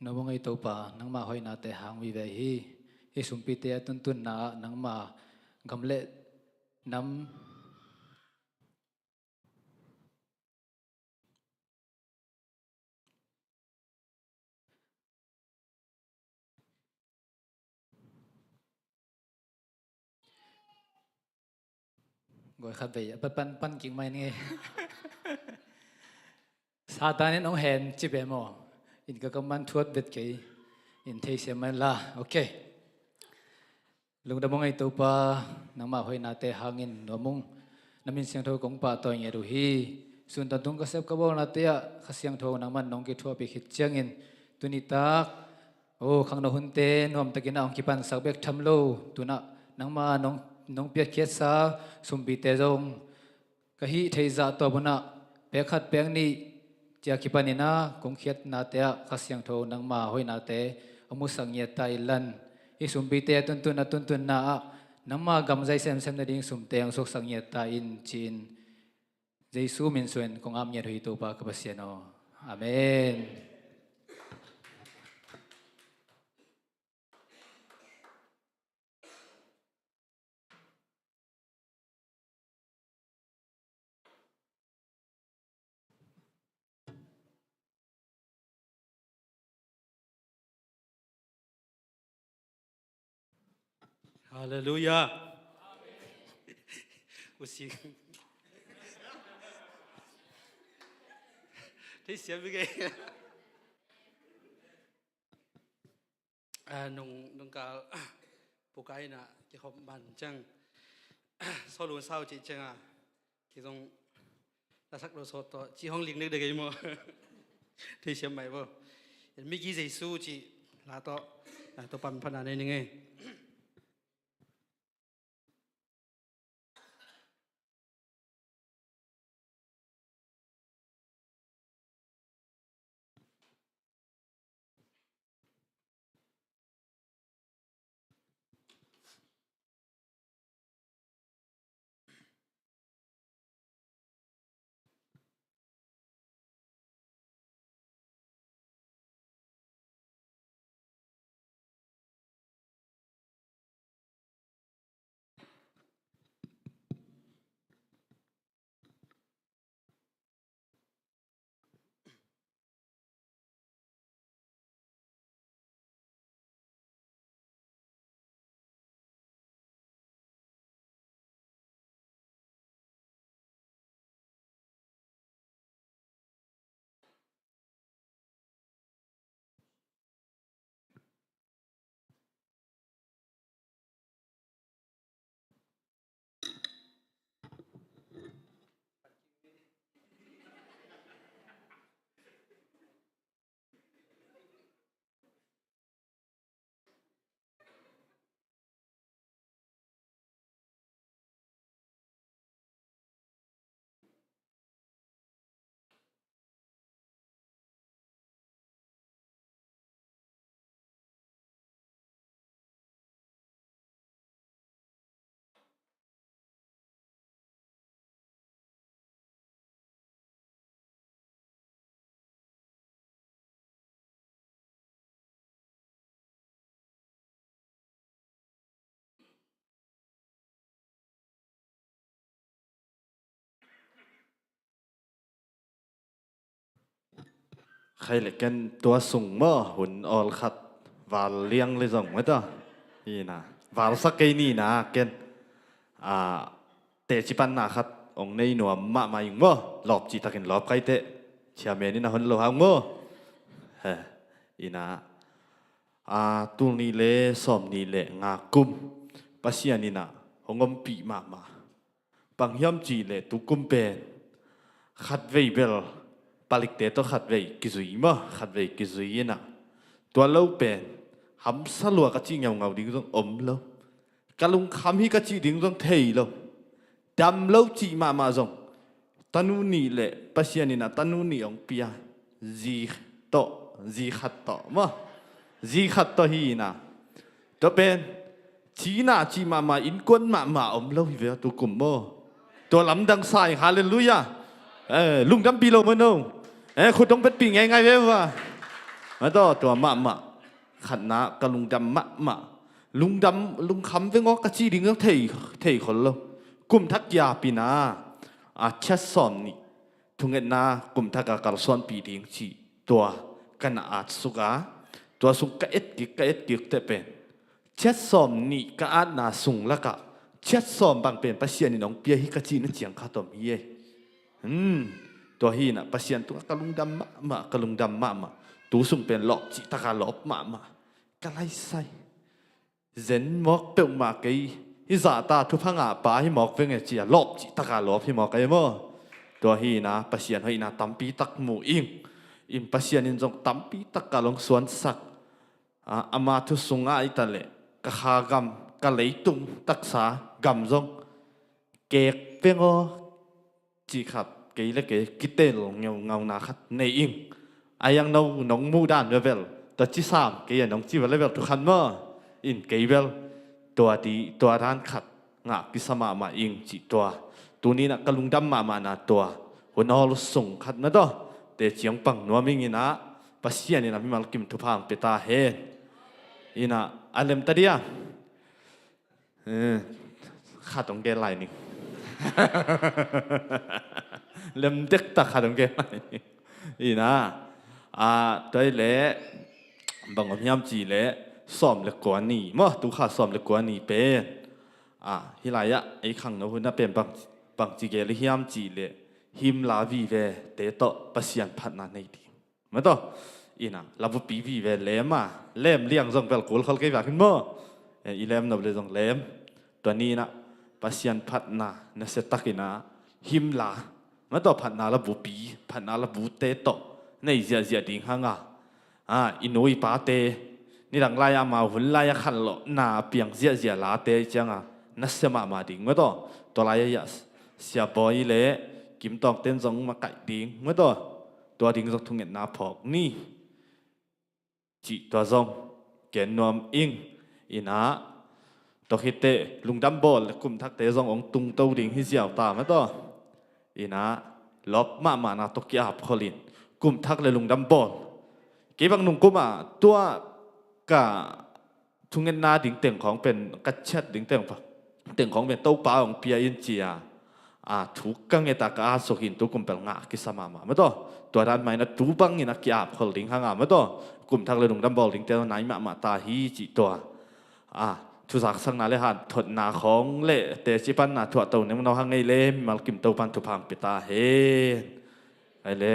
นวงไอตัวป่านังมาหอยนาเตหางวิเวฮีอิสุมปีเตตุนนานังมากำเละน้ำกอยขับไปปั้นกิ่งไม้นี่ซาตานี่น้องเห็นจิบเอโมอินก็กำมันทวดเด็ดกี่อินเทเสียมันละโอเคลุงดำมงไอตัวป่านังมาหอยนาเตหางอินนวมงน้ำมินเสียงโทกงป่าตัวเงี้ยดูฮีส่วนตอนตุงก็เซฟกบอลนาเตะข้าเสียงโทนังมันน้องกิทัวไปขิดเจียงอินตุนิตากโอ้ขังนหุ่นเตนวมตะกินเอาคิปันสักเบกทำโลตุนะนังมาน้องเปียเขียดซาสุมปีเตจงกะฮิเทยาตัวบุนะเปียขัดเปียงนี้จากคิปันินะคงเขียดนาเตะข้าเสียงโทนังมาหอยนาเตะอมุสังเยตายลันอิสุมปีเตตุนนานังมากำใจเซมนาดิ่งสุมเตงสุกสังเยตาอินจีนเจสูมินส่วนคงอามเยตุยตัวปากบัสเซโนอาเมนฮาเลลูยาอุสิที่เสียไปไงนงกาปุกไก่น่ะที่เขาบันจังโซลูนเศร้าจีจังอ่ะที่ตรงรัสักโลโซต่อจีห้องลิงนึกได้ไงมั้งที่เสียใหม่ป่ะเห็นไม่กี่ใจสู้จีลาต่อตัวปั่นพนันนี่ไงใครเหล็กกันตัวสูงมั่วหุ่นออลขัดวาลเลี้ยงเลยส่งไหมต่อ นี่นะวาลสักไกนี่นะเกนเตจิปันนะครับองในหนัวมามาอยู่มั้งหลบจีตะกินหลบไกเตเชียเมนี่นะคนหลบหางมั้งเฮ้ยนะตุลนี่เล่สอมนี่เล่งากุมปัสยานี่นะหงอมปีมาปังยามจีเล่ตุกุมเป็นขัดเวเบลปาลิกเตโตขัดเวกิซุยมั้งขัดเวกิซุยนะตัวเล่าเป็นหำสลัวกะจีเงาดิ้งตรงอมเล่ากะลุงคำฮีกะจีดิ้งตรงเทยเล่าดำเล่าจีมาจงตานูนี่เล่ปัสยานี่นะตานูนี่องปียจีโตจีขัดโตมั้งจีขัดโตฮีนะตัวเป็นจีน่าจีมาอินกวนมาอมเล่าฮิเวตุกุมมั้งตัวลำดังสายฮาเลลูยาลุงดำปีโลมันโน่คุณต้องเป็นปีไงเว้ยวะมาต่อตัวมาขันนะกับลุงดำมาลุงคำเวงอกระจีดิ้งต้องเทคนละกุมทักยาปีนาเช็ดสอนนี่ทุงเงินนากุมทักกาลสอนปีดิ้งจีตัวกันสุกาตัวสุกเอ็ดกิกเตเป็นเช็ดสอนนี่ก็นาสุงละกะเช็ดสอนบางเป็นปัสยานี่น้องเปียฮิกระจีนั่นเจียงข้าตอมเย่ตัวฮีน่ะปัสยันตัวกะลุงดำมาตูสุ่มเป็นหลอกจิตากาหลอกมากะไรใส่เซนหมอกเปียวมาเกยฮิซาตาทุพังอาปาฮิหมอกเวงเจียหลอกจิตากาหลอกฮิหมอกเกยมั้งตัวฮีน่ะปัสยันฮีน่ะตั้มปีตักหมูอิงปัสยันอินจงตั้มปีตักกะลงสวนสักอามาทุสุงอาอิตาเลกะขากำกะเลยตุงตักษากำจงเกกเวงจีครับเกยเล็กกิเตลเงานาคัดในอิงยังน้องมูดานเวลตัวที่สามเกยน้องจีเวลทุกขันมั้งอินเกยเวลตัวด้านขัดงะกิสมาอิงจีตัวนี้นะกะลุงดำมานาตัวหัวนอลส่งขัดนะตัวแต่เจียงปังนัวมิงนะปัสยานี่นะมีมาลกิมทุพังเปตาเฮอินะอันเลมตาเดียขัดตรงเกลายนี่เริ่มเด็กตาขาดงเกมอีนะตัวเล่บางคนยามจีเล่ซ้อมเล็กกว่านี้มั้งตุขาซ้อมเล็กกว่านี้เป็นฮิลายะไอ้ขังโน้นน่ะเป็นบางจีเกลิยามจีเล่หิมลาวีเวเตโตปัสยันพันนาในดีมั้งต่ออีนะลาบุปีวีเวเล่มาเล่มเลี้ยงซองเปลกูเขาเก็บขึ้นมั้งอีเล่มนับเลยซองเล่มตัวนี้นะปัสยันพันนาเนสตักินะหิมลามาต่อพันนาละบุปีพันนาละบุเตโตในเสียดิ่งหางอินุยปาเตนี่หลังไล่มาหุ่นไล่ขันหล่อนาเปียงเสียลาเตจังนัสมาดิ่งมาต่อตัวไล่ยาเสียบอยเล่กิมตอกเต้นซองมาไก่ดิ่งมาต่อตัวดิ่งซอกทุ่งเงินนาพอกนี่จีตัวซองเกนนวมอิงอินะตัวคิดเตลุงดำบอลกุมทักเตซององตุงเต้าดิ่งที่เสียวตามาต่ออีนะลบมานาตกยาบขลินกุมทักเลยลุงดำบอลเก็บบังนุ่งกุมตัวกะทุงเงินนาดิ่งเต่งของเป็นกัจเช็ดดิ่งเต่งของเป็นเต้าป่าของเปียอินเจียถูกกังเงตากาสุกินตุกุมเป็นงากิสมามาต่อตัวด้านไม่นะตูบังนี่นักยาบขลินหางมาต่อกุมทักเลยลุงดำบอลดิ่งเต่งไหนมาตาฮีจิตัวทุสักสังนาเลหันถดนาของเละเตจิปันนาถั่วเต่าเนี่ยมันเอาหังไงเล่มัลกิมเต่าปันทุพังปิตาเฮไอเล่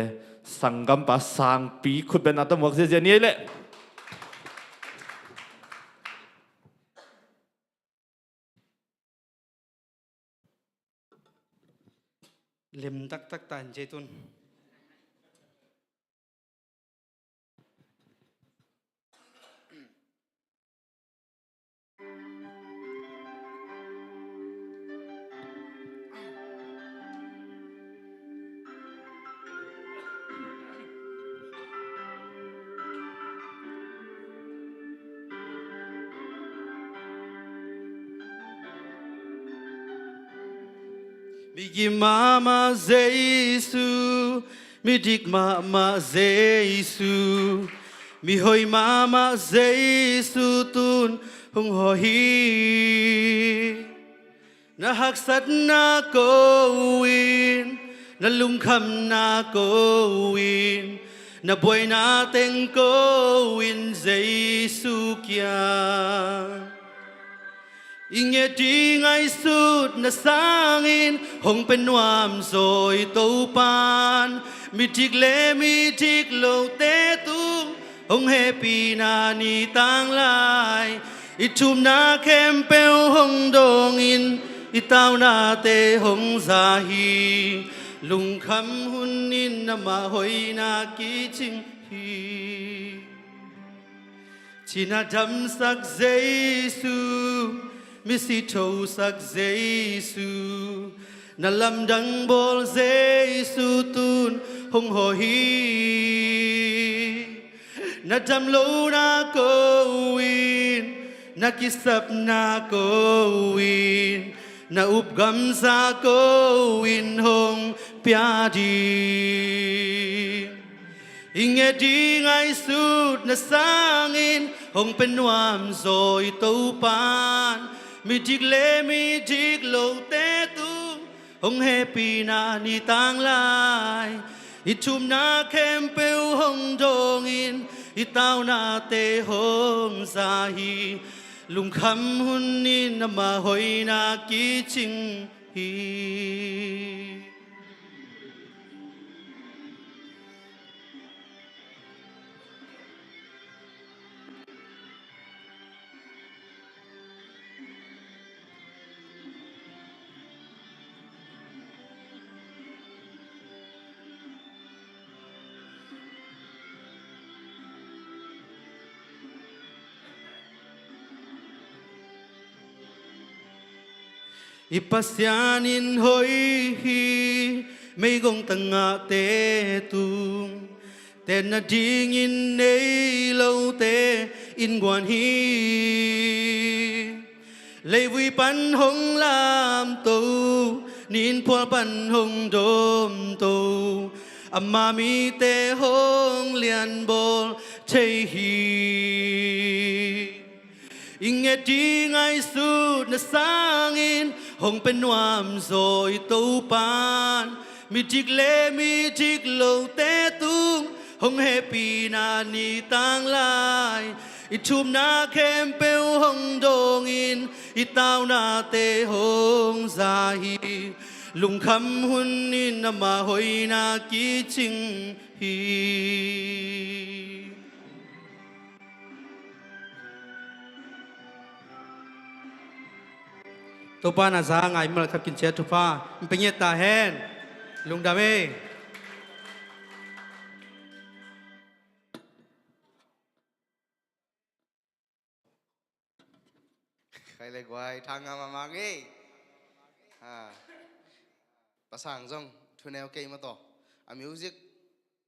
สังกัมปัสสังปีขุดเป็นอัตมวกเสียนี่เละเล็มตักตันเจตุนBigi mama Jesu, midik mama Jesu, mi hoi mama Jesu tun hong hohi. Na haksat na kowin, na lungkam na kowin, na buhay natin kowin Jesu kya. Inge đi ngay suốt na sangin hong penuam rồi tàu pan mi tik le mi tik lo te tu hong happy na ni tang lai itum na kem peu hong dong in itao na te hong za hi lung kham hun in na ma hoi na ki ching hi china dam sak Giêsu mi si thâu sắc Giêsu na lam đăng bol Giêsu tun hong ho hi na dam lo na ko win na kisap na ko win na up gam sa ko win hong pia di Inge đi ngay suốt na sangin hong penuam rồi tàu pan mi tik le mi tik lo te tu hong happy na ni tang lai itum na kem peu hong dong in itao na te hong za hi lung kham hun ni na ma hoi na ki ching hi Ipasyanin hoi hi may gong tanga te tung ten na ding in nei lâu te in quan hi lei vui pan hong lam tô nin phua pan hong dom tô amma mi te hong lian bol chei hi Inge đi ngay suốt na sangin hong penuam rồi tàu pan mi tik le mi tik lo te tung hong happy na ni tang lai itum na kem peu hong dong in itao na te hong za hi lung kham hun in na ma hoi na ki ching hi Tô pa na za ngai mal khap kin che tu pa mpenge ta hen lung da me khai le guai thang ma ma ge pasang jong thunel ke ma to a music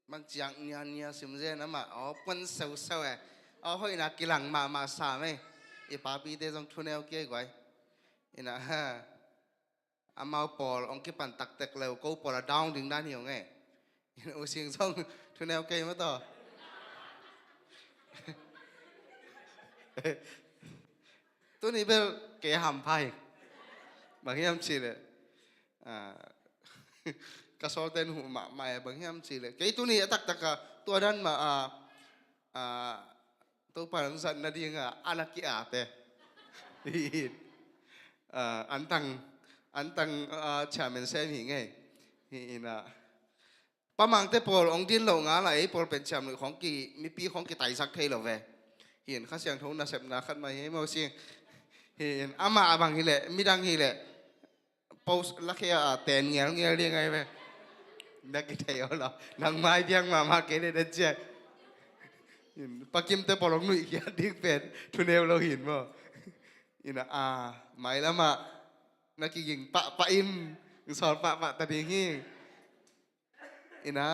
mang chiang nya nya sim je na ma pon sau sau hoi na kilang ma sa me e pa pi te jong thunel ke guai ina amau pol ong ki pan tak tek leu ko pol down ding dan hiu nge ina u sing song thunel ke ma to tu ni bel ke ham pai bang hiam chi le ka sol ten hu ma mai bang hiam chi le ke tu ni tak tak ka tua dan ma tu pan san na ding anak ki a te anh tăng chairman xem hi nghe hi na pamang te pol ong din lo nga la e pol pen chamของกีมีปีของกีไตสักเทlo veเห็นข้าเสียงทงนะเสพนะขันมาให้มาเสียงเห็นอามาบางhi le mi dang hi le post la keเตนเงี้ยเงี้ยเรียงไงveนักกีฬาเหรอนางไม้เพียงมาเกเรเดเจเห็นปากิมเตปอลงนุ่ยแกดิ้งเป็นทุเนลเราเห็นมั้งอินะไม่ละมานักยิงปะอิมสอนปะตะดิงฮีอินะ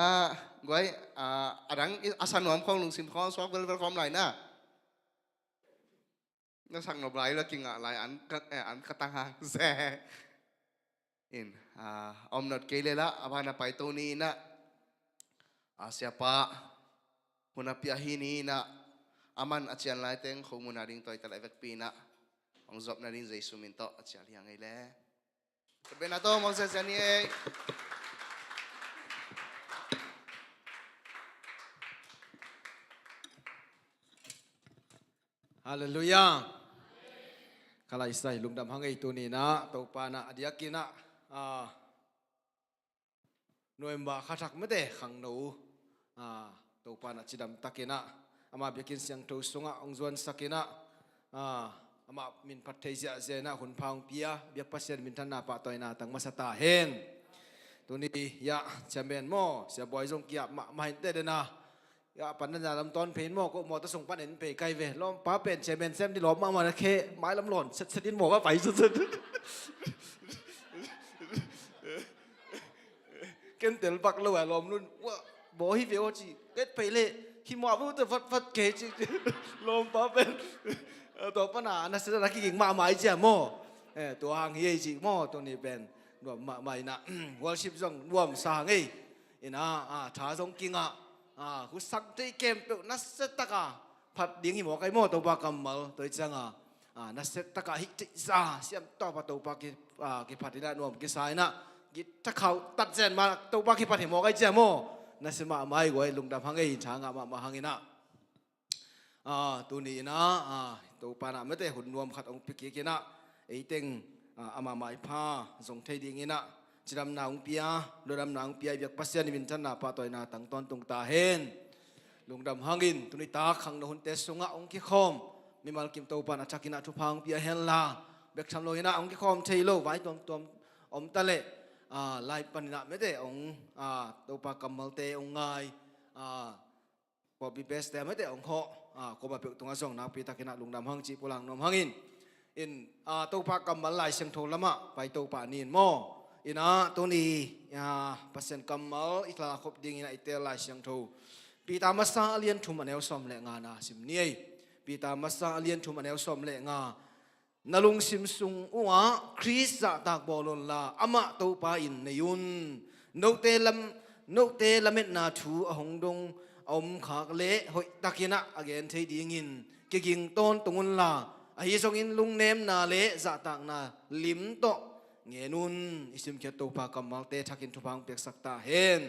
กวยดังอาสานวมของลุงซิมคอนสวอปเวลคอมไหลน่ะนักสั่งหนบไหลแล้วกินอะไรอันกระตังหางแซ่อินอมนดเกลละอภานาไปตัวนี้นะsiapa munapiahini na aman acian lai teng khong munaring toy talai vek pina ong job na rin Jesu minto acial yang ai le benato mong sa sani Hallelujah. kalai sai lungdam hangai tu ni na to pa na adiakina November khatak mete khang no to pa na chidam takina ama bikin siang to sunga ongzuan sakina ama min pathai sia zena hun phang pia biak pasien min thana pa toina tang masata hen tu ni ya chairman mo sia boy jong kia ma hin te de na yaปันนันยาลำตอนเพนหมอก็หมอตะส่งปันเห็นเพไกลเวล้อมป้าเป็นเชมเบนเซมที่ล้อมมาเคไม้ลำหล่นสดินหมอก็ไปสุดๆเกินเตลปักเลยล้อมนู่นว่าบอกให้เวลจีเกิดไปเลยขี้หมอพูดแต่ฟัดเกจิล้อมป้าเป็นตัวปัญหานักศึกษาที่เก่งมาหมายเจ้าหมอตัวหางเฮียจีหมอตัวนี้เป็นรวมมาใหม่นะวอลชิปจงรวมสางอินะท้าจงกิงคุณสักที่เกมเป็นนักเซตตะกาผัดดิ้งหิมะไก่หม้อตัวปากกำมัลตัวจังนักเซตตะกาฮิติซาเสียมต่อปตัวปากกิผัดที่ได้นวมกิสายนะกิถ้าเขาตัดเส้นมาตัวปากกิผัดหิมะไก่เจ้าหม้อนักเสมาไม่ไหวลุงดำหังไงช้างมาหังไงนะตัวนี้นะตัวปานะไม่ได้หุ่นรวมขัดองค์พิกิกินะไอ้เต็งอามาไม่พาส่งเทดิ้งนะจิรำนางเปียโดยรำนางเปียอยากปัสยานิมินทันนาปาตอยนาตั้งตอนตรงตาเห็นลุงดำหังอินตุนิตาขังนหุ่นเตสุงะองค์กิคอมมีมัลกิมโตปานาชักินาทุพังเปียเฮนลาเบกชำโลหินะองค์กิคอมเชยโลไว้ตัวอมตะเล่ลายปนินะไม่ได้องค์ตัวปากำมัลเตองไงปอบีเบสแต่ไม่ได้องค์เขาก็มาเปิดตรงนั้นส่งนักปีตะกินะลุงดำหังจีปุลังนมหังอินตัวปากำมัลลายเสียงโทละมะไปตัวปานินโมอินะตัวนี้ปัสเซนกัมมัลอิตลาคบดิ้งอินะอิเตลายเสียงทูปีตามัสซาเลียนทุมันเอลสอมเลงานาสิมนี้ปีตามัสซาเลียนทุมันเอลสอมเลงานลุงสิมซุงอัวคริสจะตากบอลลาอามาตัวปาอินในยุนนกเตลเม็ดนาทูหงดงอมขากเละหอยตะกินะอเกนเทดิ้งอินกิ่งต้นตงุนลาไอ้ส่งอินลุงเนมนาเละจะตากนาลิมโตเงนุนอิสิมเขตตัวปากำมัลเตชักินทุพังเปียกสักตาเห็น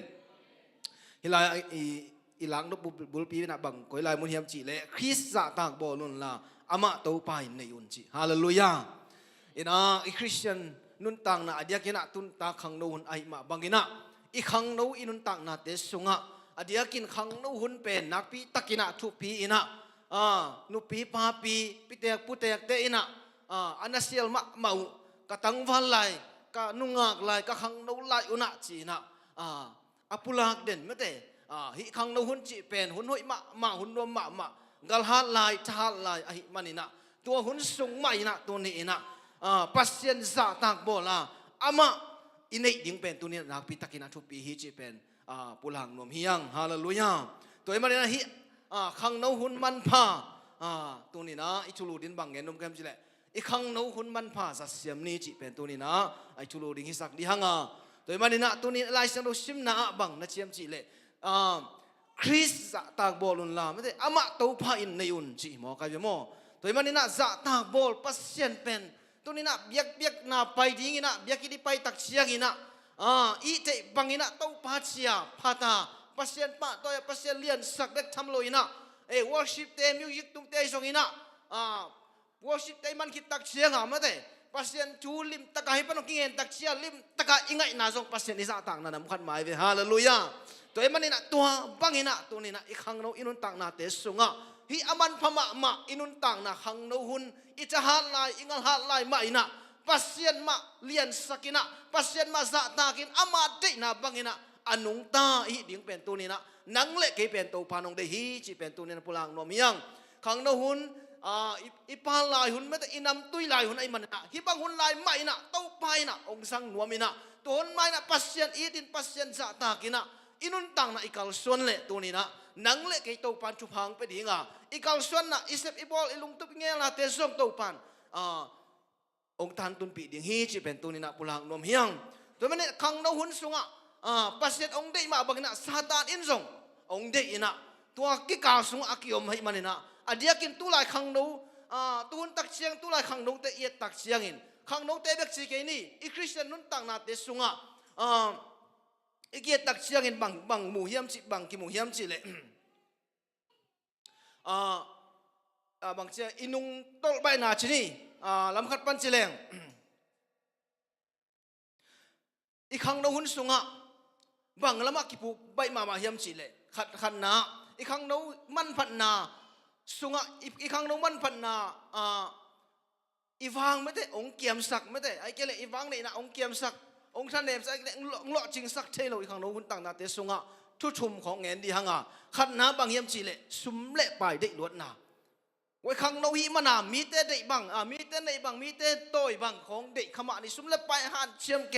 ฮิลายอีหลังนกบุลปีนะบังก้อยลายมุนเฮียมจีเล่คริสจะตากบอลุนลาอามาตัวไปในยุนจีฮาเลลูยาอินะอีคริสเตียนนุนตังนะอดียกินะตุนตาขังโนหุนไอมาบังกินะอีขังโนอินุนตังนะเตสุงะอดียกินขังโนหุนเป็นนักปีตะกินะทุปีอินะนุปีปาปีปิเตกปุเตกเตอินะอันนั้นเสียลมะเมากะตังวันไลกะนุงากไลกะขังโนไลอุนะจีนะอปุลากเด่นไม่แต่ฮิขังโนหุนจีเป็นหุนหุยมาหุนรวมมากัลฮัดไลทาไลอหิมันนี่นะตัวหุนสูงไม่นะตัวนี้นะปัสเซียนซาตากโบลาอามาอินเอดิ้งเป็นตัวนี้นักพิทักษ์นะทุปีฮิจีเป็นปุลังนวมเฮียงฮาเลลูยาตัวมันนี่นะฮิขังโนหุนมันพาตัวนี้นะอิจูลูดินบังเงินนมแกมจีเล่อีขังโนหุนมันพาสัสเซียมนี้จีเป็นตัวนี้นะไอจูลูดิงฮิสักดิฮังตัวมันนี่นะตัวนี้ลายเสียงเราชิมนะบังนะเชียมจีเล่คริสจะตากบอลุนลาไม่ได้อามาตัวพาอินในยุนจีหมอใครเป็นหมอตัวมันนี่นะจะตากบอลปัสเซียนเป็นตัวนี้นะเบียกนาไปดิ้งนะเบียกที่ไปตักเชียงนะอีเตบังนะตัวพาเชียพาตาปัสเซียนป้าตัวปัสเซียนเลียนสักเด็กทำลอยนะวอร์ชิปเตมิวสิกตุ้มเตส่งนะวอร์ชิปเตมันคิดตักเชียงไม่ได้ปัสเซียนจูลิมตะกายปนกิเงินตักเชียลิมตะกายอิงไงนาส่งปัสเซียนนิสาต่างนั้นมุขันหมายเวฮาเลลูยาตัวมันนี่นะตัวบังนี่นะตัวนี้นะอีกครั้งโนอินุนต่างนาเตสุงะฮิอามันพม่าอินุนต่างนาครั้งโนหุนอิจฉาลายอิงหาลายมาอินะปัสเซียนมาเลียนสักินะปัสเซียนมาจะตากินอามาดินะบังนี่นะอนุงตาฮิดิ้งเป็นตัวนี้นะนังเล็กเป็นตัวพานงเดฮีจีเป็นตัวนี้นะพลังนวมยังครั้งโนหุนอีปาลายหุนไม่แต่อินำตุยลายหุนไอมันนะฮิบังหุนลายไม่นะเต้าไปนะองสังนวมินะตัวหุนไม่นะปัสเซียนอีดินปัสเซียนจะตากินะอินุนตังนะอีกาลส่วนเละตัวนี้นะนังเละกี่ตัวปันชุพังไปดีงาอีกาลส่วนนะอิเซฟอีบอลอีลุงตุบเงี้ยละเตะส่งตัวปันองค์ท่านตุนปีดิ่งฮีจีเป็นตัวนี้นะปุลังนมเฮียงตัวมันเนี่ยขังโนหุนสุงะปัสเซียนองเดมาบังนะซาตานอินซงองเดอินะตัวกิกาสุงอากิยมให้มันนะอดียกินตุลายขังโนตุนตักเชียงตุลายขังโนเตเอียตักเชียงอินขังโนเตเบกซีเกนี่อีคริสเตียนนุนตังนาเตสุงะอีกเกียตักเชียงเห็นบังหมู่เฮียมจิบังกิหมู่เฮียมจิเลย บางเจ้าอินุงตลใบนาชนีลำขัดปันจิเลงอีกครั้งเราหุ่นสุงะบางละมักกิปูใบมาเฮียมจิเลขัดนาอีกครั้งเรามันพันนาสุงะอีกครั้งเรามันพันนาอีวางไม่ได้องเกียมสักไม่ได้ไอ้เกลอีวางนี่นะองเกียมสักองท่านเนมสักเลาะจริงสักเทโลอีกครั้งเราหุ่นต่างนาเตสุงะทุชุมของเงินดีหังขัดนาบางเฮียมจิเลสุมเละไปได้ล้วนนาไว้ครั้งเราหิมานามีแต่ได้บังมีแต่ในบังมีแต่โตยบังของเด็กขมานี่สุมเละไปหันเชียมแก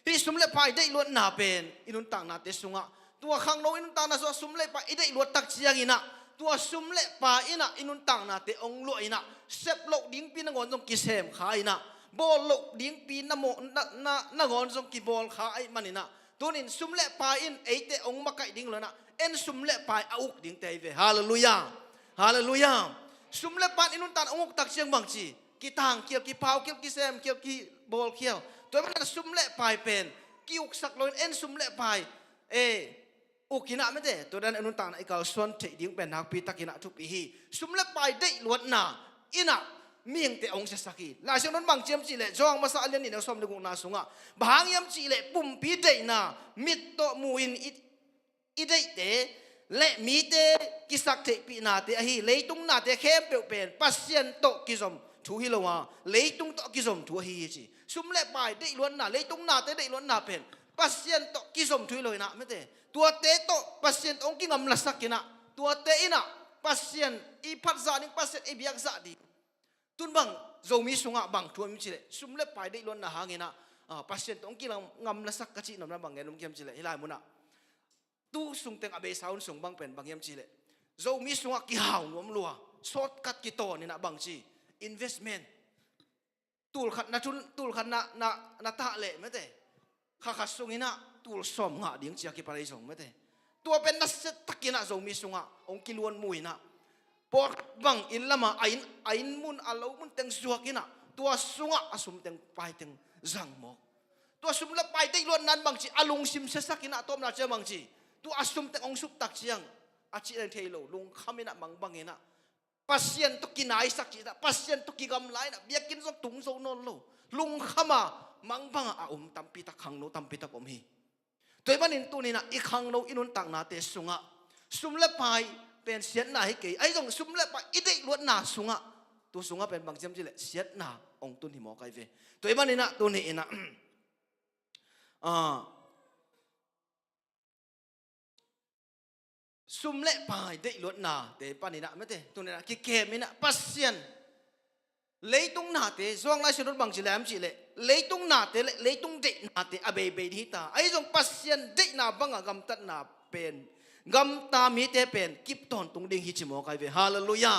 ที่สุมเละไปได้ล้วนนาเป็นอินุนต่างนาเตสุงะตัวครั้งเราอินุนต่างนาสุมเละไปได้ล้วนตักเชียงอินะตัวสุมเละไปอินะอินุนต่างนาเตองลอยนะเซฟโลกดิ้งปีนงอนจงกิเซมขายนะบอลโลกดิ้งปีนโมนงอนจงกิบอลขายมันนี่นะตัวนี้สุมเละไปอินไอเตองมาไก่ดิ้งเลยนะเอ็นสุมเละไปอาอุกดิ้งเตยเวฮาเลลูยาฮาเลลูยาสุมเล็บปานอินุนตันองค์ตักเชียงบางจีกีตางเกี่ยวกีพาวเกี่ยวกีเซมเกี่ยวกีบอลเกี่ยวตัวมันสุมเล็บปายเป็นกิวสักลอยเอ็นสุมเล็บปายอุกินะไม่ได้ตัวนั้นอินุนตันไอ้เก่าส่วนเถียงเป็นนักปีตักินะทุกปีสุมเล็บปายได้ล้วนนาอินะเมียงแต่องค์เสสักีลาเชียงนั้นบางเจียมจีเล่จองมาสะเลียนนี่เราสมดึงนาสุงะบางยามจีเล่ปุ่มปีได้นามิดโตมูอินอีได้เตและมีเตกิสักเทปีนาเตอหีเลยตุงนาเตเข้มเปลวเป็นปัสเซียนโตกิสมทูฮิโลวาเลยตุงโตกิสมทูฮีจีซุมเล่ไปได้ล้วนนาเลยตุงนาเตได้ล้วนนาเป็นปัสเซียนโตกิสมทูฮิโลนะไม่เตตัวเตโตปัสเซียนองกิงามลัสักกินะตัวเตอินะปัสเซียนอีพัดซานิปัสเซียนอีเบียกซาดีตุนบังโจมีสุงะบังทัวมิจิเลซุมเล่ไปได้ล้วนนาหางินะปัสเซียนองกิงามลัสักกะจินำนับบังเงินนุ่มเกียมจิเลฮิลายมุนะตู้สุงเต็งอเบสาวสุงบังเป็นบางยามจีเลยโจมีสุงกิหาวนวมลัวสดกัดกิโตนี่นะบางจี investment ตูลขัดนะทุนตูลขัดนะตาเละไม่ได้ข้าขัดสุงินะตูลสมงะดิ้งเจียกิปารายสงไม่ได้ตัวเป็นนักเศรษฐกิจนะโจมีสุงะองกิลวนมุยนะปอดบังอินละมาไอ้มุนอาลูมุนเต็งสัวกินะตัวสุงะอสุมเต็งไปเต็งจังมอกตัวสุมละไปได้ล้วนนั้นบางจีอาลุงซิมเสสักกินะต้มนาเจ้าบางจีตัวอาสุมแต่องสุกตักเชียงอาชีพเทโลลุงขมินะมังบังเงินะปัสเซียนตุกินายสักจีนะปัสเซียนตุกิกำไลนะเบียกินส่งตุงโซนนโลลุงขมามังบังอาตัมปีตะขังโนตัมปีตะปมฮีตัวมันอินตัวนี้นะอีขังโนอินุนตังนาเตสุงะสุมเล็บไปเป็นเสียนนาให้เกยไอ้ตรงสุมเล็บไปอีเด็กล้วนนาสุงะตัวสุงะเป็นบางเจ้าจีเลเสียนนาองตุนที่หมอไกเวตัวมันนี่นะตัวนี้นะซุมเละไปได้ล้วนนาแต่ปานินะไม่ได้ตัวนี้นะกิเกมินะปัสเซียนเลยตรงนาเตะส่วนนั้นฉันรู้บางทีแล้วมันจีเลยเลยตรงนาเตะเลยตรงเด็กนาเตะอเบย์เบย์ที่ตาไอ้ตรงปัสเซียนเด็กนาบังกำตัดนาเป็นกำตามีเตเป็นกิบตอนตรงดิ่งฮิจิโมกายเวฮาเลลูยา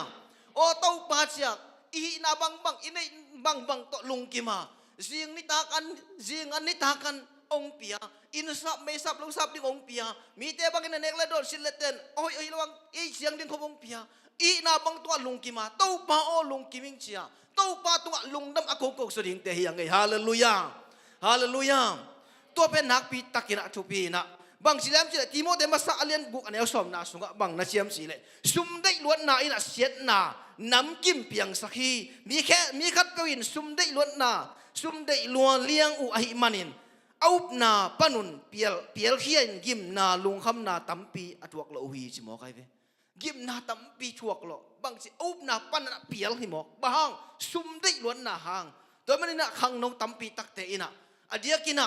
โอ้เต้าปาเชียอีนาบังอินในบังตลุงกิมาจิงนิตากันจิงอันนิตากันองเปียอินสับไม่สับลุงสับดิ้งองเปียมีเตบังอินเนกเลดอลสิเลเตนโอ้ยระวังอีเสียงดิ้งขององเปียอีนาบังตัวลุงกิมาเต้าปาโอลุงกิมิงเชียเต้าปาตัวลุงดำอโกโกสดิ่งเตะยังไงฮาเลลูยาฮาเลลูยาตัวเป็นนักปีตักินะทุปีนะบางสิเลมสิเลติโมเดมาซาเลียนบุกอันเอลสอมนาสุงะบางนาเชียมสิเลซุมได้ล้วนนาอินะเสียดนาน้ำกิมเปียงสักทีมีขัดกวินซุมได้ล้วนนาซุมได้ล้วนเลี้ยงอุอหิมันินเอานาปนุนเปียลเขียนกิมนาลุงคำนาตัมปีอถวกละวีจิโมกายเวกิมนาตัมปีถวกละบางสิเอานาปันนาเปียลหิมอกบางซุมได้ล้วนนาหางตัวมันนี่นะขังนงตัมปีตักเตอินะอเดียกินะ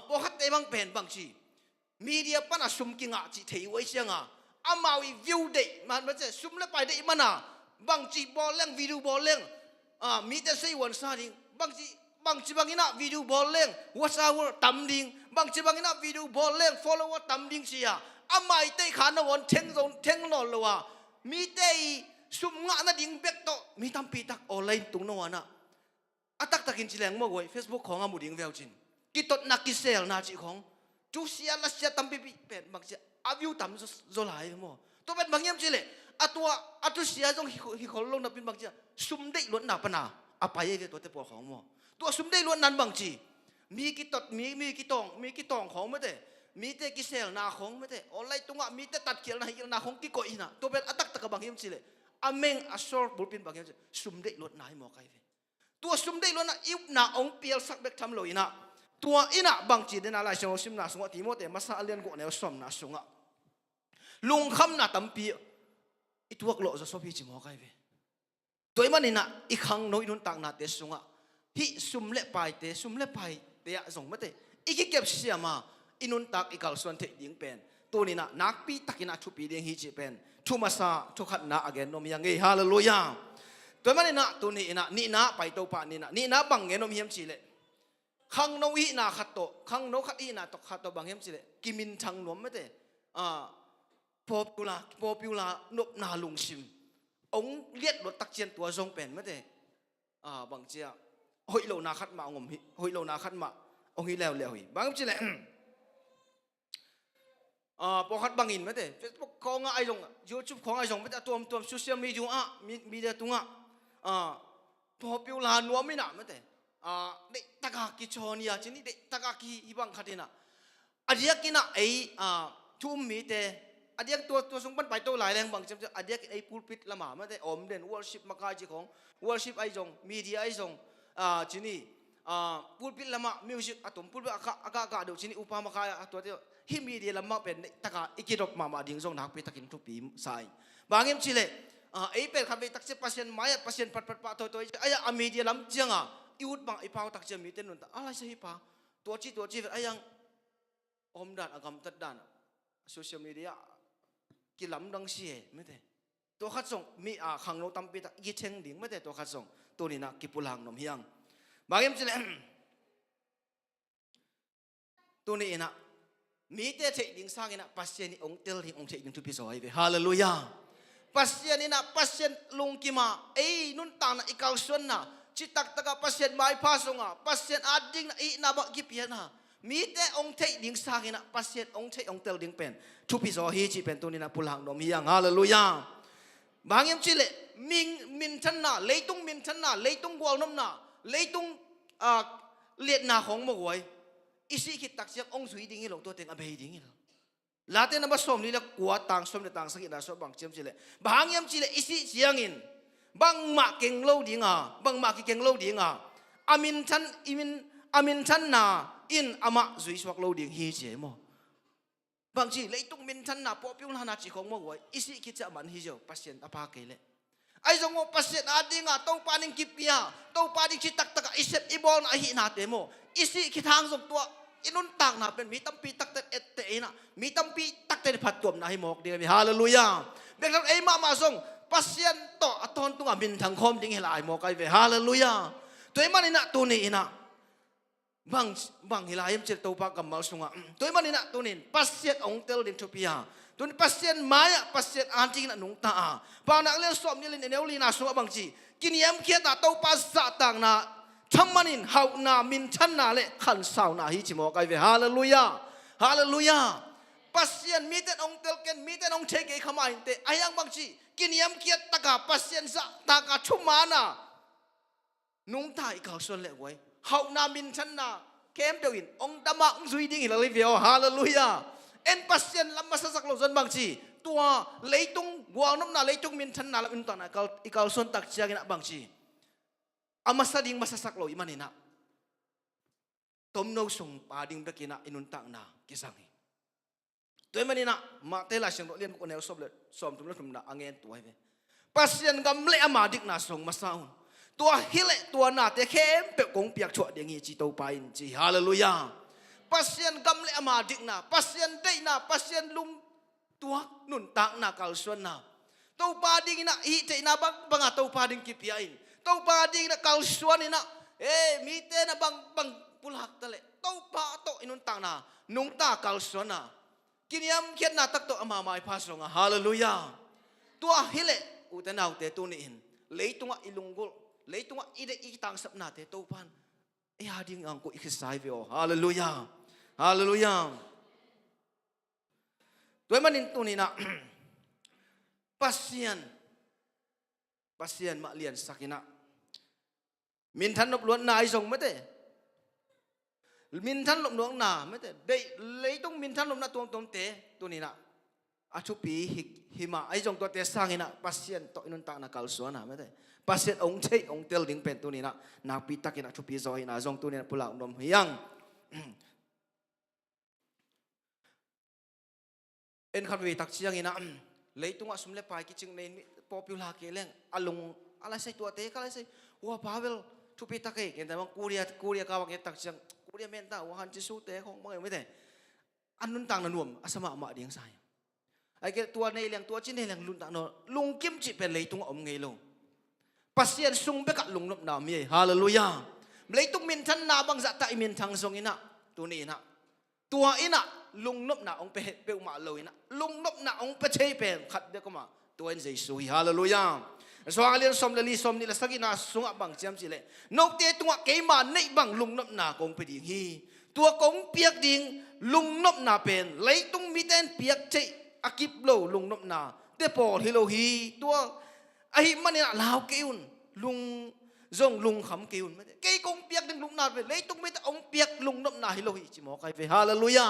พอฮัตเตบังเป็นบางสิมีเดียปันซุมกิงะจิเทไว้เชียงอามาวิวิวเดมันจะซุมและไปได้มันนะบางจีบอลเล่งวิดีโอบอลเล่งมีแต่ใช้วันซาดิงบางจีบางอินะวิดีโอบอลเล่งวัชาวตัมดิงบางจีบางอินะวิดีโอบอลเล่ง follow ตัมดิงเชียอามาไอเตขานวันเทงนอนเลวะมีแต่ซุมงะนั่นดิงเบกโตมีตัมปีตักออนไลน์ตรงนั้นนะอัตักตักินจีแรงมั่วไว้ Facebook ของอามุดิงเวลจินกิตนักกิเซลนาจิของจูเซียลัสเซียตัมปีเป็นบางทีอาวิวตัมโซลายมั่วตัวเป็นบางอย่างจีเลยตัวเสียจงฮิคอลลงนับเป็นบางทีซุมได้ล้วนหนาปนาอภัยเวตัวเตปอของมั่วตัวซุมได้ล้วนนั้นบางทีมีกิตมีกิตองของไม่ได้มีแต่กิเซลนาของไม่ได้อะไรตรงมีแต่ตัดเขียนนาของกิโกอินะตัวเป็นอัตักตะกับบางอย่างจีเลย อเมงอสอร์บุลปินบางอย่างสุ่มได้ลดนายหมอไก่ตัวสุ่มได้ลดนะอิบนาองเปียสักเบกทำเลยนะตัวอินะบางจีเดน่าไล่เชงสุ่มนาสงติโมเตมาซาเลียนกูเนี่ยสมนาสงะลุงคำนาตั้มปีอีตัวกโลจะสอบพี่จิหมอไก่ตัวมันนี่นะอีครั้งน้อยนุ่นต่างนาเตสงะฮิสุ่มเล็บไปเตสุ่มเล็บไปเตะส่งมาเตอีกเก็บเสียมาอินุนตักอีกาลส่วนเทดิ้งเป็นตัวนี้นะนักปีตักินะชุบปีเดียงฮิจิเป็นทุมาซาทุขัดนาอเกนนมยังไงฮาเลลูยาตัวมันนี่นะตัวนี้นะนี่นะไปตัวป่านี่นะบังเงินนมเฮียมจิเลขังโนอีนะขัดโตขังโนขัดอีนะตกขัดโตบังเฮียมจิเลกิมินชังนวมไม่เตpopular นบนาลุงชิมองเลียดรถตักเจียนตัวทรงเป็นไม่เตบางเจ้าหอยโลนาขัดมางมหอยโลนาขัดมาองฮิแล้วหิบางจิเลพอขัดบางอินไม่ได้ Facebook ของไอ้จง YouTube ของไอ้จงไม่ได้ตัวโซเชียลมีเดียตัวพอพิวลานัวไม่หนาไม่ได้เด็กตะกากิชอนียจีนี่เด็กตะกากิฮิบังขัดนะอันนี้กินะไอ้ทุ่มมีแต่อันนี้ตัวสงบันไปตัวหลายแรงบางจำจะอันนี้ไอ้พูดปิดละหมาไม่ได้อมเด่น worship มาการจีของ worship ไอ้จงมีเดียไอ้จงจีนี่พูดปิดละหมามิวสิกอะตุ่มพูดไปอากาศเดี๋ยวจีนี่อุปมาการตัวเดียวฮิมีเดียละมาเป็นตะกาอีกิรบมาดิ้งส่งนักไปตะกินทุกปีใส่บางอย่างชิเลไอ้เป็นคำไปตักเสียพัศน์ไม่พัศน์ปัดตัวไอ้อเมริกาลำเจียงอีวุฒบางไอ้พาวตักเสียมีเต้นนุ่นอะไรใช่ฮิปาตัวจีไอ้ยังอมด่านอากรรมตัดด่านโซเชียลมีเดียกิลำดังเสียไม่ได้ตัวขัดส่งมีขังโนตัมปีตักยี่เชงดิ้งไม่ได้ตัวขัดส่งตัวนี้นะกิปุลังนมเฮียงบางอย่างชิเลตัวนี้นะมีแต่เทดิ้งสร้างนะปัสเซียนี่องเตลที่องเทดิ้งทุพิสอยไปฮาเลลูยาปัสเซียนี่นะปัสเซียนลุงกิมานุ่นตางนะอีกาวส่วนนะจิตตักตะกาปัสเซียนไม่พาส่งปัสเซียนอาดิ้งนะอีนาบักกิเปียนะมีแต่องเทดิ้งสร้างนะปัสเซียนองเทองเตลดิ้งเป็นทุพิสอยฮีจีเป็นตัวนี้นะปุลังนมเฮียงฮาเลลูยาบางอย่างชิเลมินชันนะเลยตุงมินชันนะเลยตุงกวาลนมนะเลยตุงเลียดนาของมวยอิสิคิดตักเสียงองสุยดิ้งเหรอตัวเต็งอเบยดิ้งเหรอลาเต้นมาสมนี่ละกัวต่างสมในต่างสักนะสบบางเจียมจิเลบางยามจิเลอิสิเสียงอินบางมาเก่งเล่าดิ้งบางมาเก่งเล่าดิ้งอามินชันนาอินอามาจุยสวักเล่าดิ้งฮีเจมอบางทีเลยต้องมินชันนาพอพิวนาจีของมวยอิสิคิดจะมันฮีเจปัสเซียนอภาเกเลไอ้จงว่าปัสเซียนอาดิ้งต้องปานิงกิปียต้องปานิงคิดตักอิเซตอีบอลนะฮีนาเตโมอิสิคิดทางส่งตัวอินุนต่างนะเป็นมีตั้มปีตักเตเอเตนะมีตั้มปีตักเตผัดตัวนะให้หมอกเดียวฮาเลลูยาเด็กไอ้มาส่งปัสเซียนต่ออัตอนตัวมินทางคมดิ้งให้ลายหมอกไอ้เวฮาเลลูยาตัวมันนี่นะตัวนี้นะบางฮิลายมเจตัวปากกับมาส่งตัวมันนี่นะตัวนี้ปัสเซียนองเตลดินทูพิยาตัวนี้ปัสเซียนมายปัสเซียนอันจริงนะนุ่งตาบางนักเรียนสอบนี่เรียนเนวลีนาส่งบางทีกินยำเคียตาตัวปัสสะต่างนะทำมันอินเฮานามินชันนาเละขันสาวนาฮิจิโมกไอเวฮาเลลูยาฮาเลลูยาปัสเซียนมีแต่องเตลเกนมีแต่องเทเกขมาอินเตอายังบางทีกินยำเกียรตะกาปัสเซียนสะตะกาชุมานานุ่งตายเขาส่วนเละไว้เฮานามินชันนาเข้มเดียวอินองดามังซุยดิ้งฮิลลิเวียวฮาเลลูยาเอ็นปัสเซียนลำมาสักโลจนบางทีตัวเลยตุงวัวน้ำนาเลยตุงมินชันนาละอินตอนนั้นเขาส่วนตักเชียกินะบางทีอามาsading masasak lo iman ina tomno sung pading bekina inun tang na kisangi to iman ina ma tela sing lo lien ko ne som tum lo tum na angen to ai pasien gamle amadik na song masaun tua hile tua na te khem pe kong piak chwa ding hi chi to pain chi hallelujah pasien gamle amadik na pasien dei na pasien lung tua nun tang na kal suan na to pading na hi te na bang to pading kipiain tau pa ding na kalsuan ina mi te na bang pulhak tale tau pa to inun tang na nung ta kalsuan na kiniam kiat na tak to amamai pasonga hallelujah tua hile utanau te tu ni in leitunga ilunggol leitunga ide itang sap na te tau pan hading ang ko ikisai veo hallelujah hallelujah tuai manin tu ni na pasien mak lian sakina min than lop luan nai song mate min than lop nuang na mate dei lei tong min than lop na tong te tu ni na อาชุปีหิมาไอจงตัวเตสังอินะปัสเซียนโตอินุนตานักกัลส่วนนะไม่ได้ปัสเซียนองเชยองเตลดิ่งเป็นตัวนี้นะนักปีตักอินะชุปีโซอินะจงตัวนี้นะพุลาวนมเฮียงเอ็นขับวิตักเชียงอินะเลยตัวสมเลปายกิจงในป๊อปปูล่าเกล้งอารมณ์อะไรใส่ตัวเตะอะไรใส่ว่าพาเวลชุปีตักเองแต่ว่ากูเรียกาวกตักเชียงกูเรียเมนตาว่าฮันจิสูเตะของมึงไม่ได้อันนุนต่างนันวมอาสมามาเดียงใส่ไอ้เกตัวในเลี้ยงตัวจีนในเลี้ยงลุนต่างนลุงกิมจิเป็นเลยตัวอมไงลงปัสเซียนซุงเบกัดลุงนบนามีฮาเลลูยาเลยตัวมินทันนาบังจัตตาอิมินทางทรงอินะตัวนี้นะตัวอินะลุงนบนาองเปเปอุมาเลยนะลุงนบนาองเปเชยเป็นขัดเด็กก็มาตัวเอ็นเจสุยฮาเลลูยาสวางเลียนสมเลลีสมนี่ละสักินาสุงบังเจียมจิเลนกเตตัวเกยมาในบังลุงนบนากงไปดีฮีตัวกงเปียกดิ่งลุงนบนาเป็นเลยต้องมีเต้นเปียกเจอากิบโลลุงนบนาเตปอฮิโลฮีตัวไอ้มันเนี่ยลาวเกี่ยวลุงจงลุงขำเกี่ยวไม่ได้เกี่ยกงเปียกดึงลุงนาเป็นเลยต้องมีแต่องเปียกลุงนบนาฮิโลฮีจิโมกายเฟฮาเลลูยา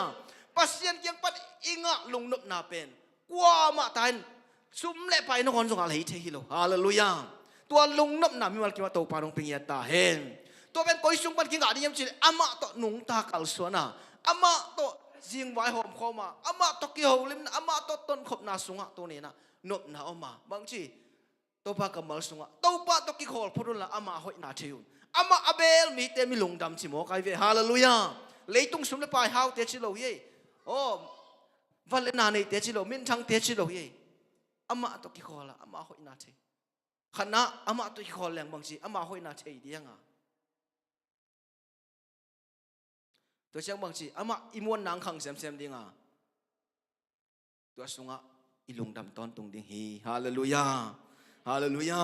ปัสเซียนยังปัดอิงะลุงนบนาเป็นกว่ามาตายซุ่มเละไปนครสงขลาฮิเทฮิโลฮาเลลูยาตัวลุงนบนามีวันกี่ว่าโตปานองปิงยาตาเฮนตัวเป็นก้อยซุ่มปันกิงอาดิยมจิเลอามาโตนุงตาคัลสวนาอามาโตจิงไว้หอมเข้ามาอามาตกิโฮลิมอามาตต้นขบนาสุงะตัวนี้นะนบนาออกมาบางทีตัวปากกับมัลสุงะตัวปากตกิโฮลพูดละอามาหอยนาเทียนอามาอเบลมีเตมีลงดำจิโมกายเวฮาเลลูยาเลยตุงสุมเลปายฮาวเตจิโลเย่โอ้วันเลนาในเตจิโลมินทังเตจิโลเย่อามาตกิโฮละอามาหอยนาเทียขณะอามาตกิโฮลแรงบางทีอามาหอยนาเทียดียังอ่ะตัวเชียงบางทีอามาอิมวนนางขังเซมดิ่งอ่ะตัวสุงะอิลงดำตอนตรงดิ่งฮีฮาเลลูยาฮาเลลูยา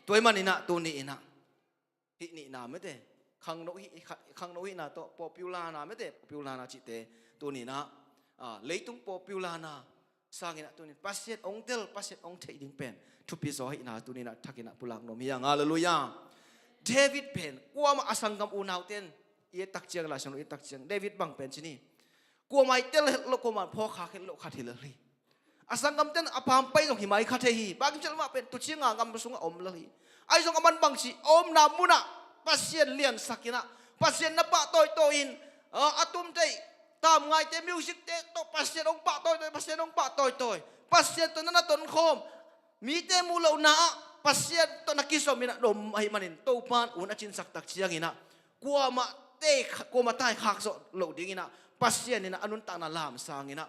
ตัวมันนี่นะตัวนี้นะฮินี่นะไม่ได้ขังโนฮินะตัวป๊อปปูล่านะไม่ได้ป๊อปปูล่านะจิตเตตัวนี้นะเลยตุงป๊อปปูล่านะสร้างนะตัวนี้ปัสเซียนองเตลปัสเซียนองเทดิ่งเป็นทุบปีโซฮินะตัวนี้นะทักนะปุลังโนมีอย่างฮาเลลูยาเดวิดเป็นกว่ามาอสังกัมอุนาวเตนเอตักเจียงละฉันเอตักเจียงเดวิดบังเป็นชนีกลัวไม่เตลโลกมันพ่อขาเข็นโลกขาเทเลรีอาศังกำเต้นอภามไปตรงหิมายขาเทฮีบางจังว่าเป็นตุชิงงามสุงอมละฮีไอ้สงมันบางชีอมนามุนะปัสเซียนเลียนสักินะปัสเซียนนับปะตัวโตอินอาตุมเตตามไงเตมิวสิกเตโตปัสเซียนองปะตัวปัสเซียนองปะตัวปัสเซียนตัวนั้นต้นโคมมีเตมูเลวนะปัสเซียนตัวนักกิสมินะดมไอ้มันโตปานอุณจินสักตักเชียงินะกลัวมาเตะกลัวมาตายขากโซโลดิ้งินะปัสเซียนนี่นะอนุนตานาลามสางินะ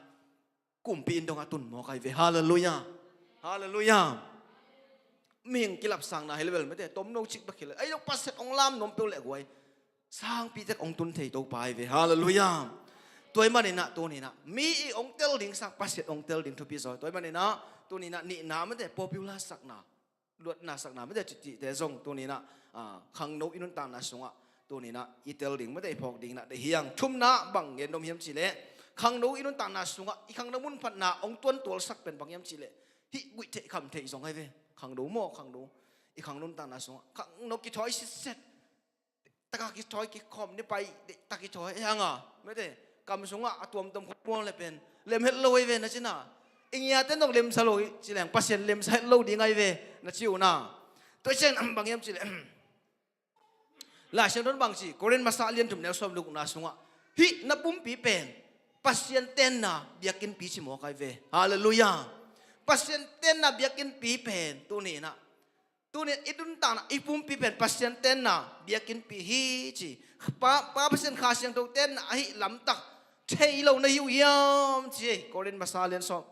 กุมปีนดงอาตุนโมกายเวฮาเลลูยาฮาเลลูยามิงกิลับสังนะเฮเลเวลไม่ได้ต้มโนชิกบักเฮลไอ้ยกปัสเซตองลามนมเปลวเล็กไว้สร้างปีเจกองตุนเทยโตไปเวฮาเลลูยาตัวมันนี่นะตัวนี้นะมีองเตลดิ่งสักปัสเซตองเตลดิ่งทุปีซอยตัวมันนี่นะตัวนี้นะนี่นาไม่ได้ป๊อปปูล่าสักนะลวดนาสักนะไม่ได้จิตแต่ทรงตัวนี้นะขังโนอินุนตานาสงะตัวนี้นะอีเตลดิ่งไม่ได้พอกดิ่งนะได้เฮียงชุ่มนะบังเงินนมเฮียมจิเลขังโนอินุนตานาสงะอีขังน้ำมุนพันนาองตวนตัวสักเป็นบังเฮียมจิเลฮิบุยเทคำเทยสงให้เวขังโนโมขังโนอีขังนุนตานาสงะขังโนกิทอยเสร็จตะกิทอยกิคอมนี่ไปตะกิทอยยังอ่ะไม่ได้กำสงะตัวมตมขบวนเลยเป็นเล็มเฮลโลเวนะจิน่ะอิงยาเต้นต้องเล็มสโลจิแหลงปัสเซนเล็มสโลดีไงเวนะจิวน่ะตัวเช่นบางเฮียมจิเลลาเชนรถบางจีโกเรนมาซาเลียนถุมแนวสมลูกนาสงะฮินับปุ่มปีเป็นปัสเซียนเต้นนะเบียกินปีชิโมกายเวฮาเลลูยาปัสเซียนเต้นนะเบียกินปีเป็นตัวนี้นะตัวนี้อิดุนตานะอีปุ่มปีเป็นปัสเซียนเต้นนะเบียกินปีฮีจีป้าปัสเซียนขาเสียงตัวเต้นนะฮิลำตักเทยเราในยุยามจีโกเรนมาซาเลียนสม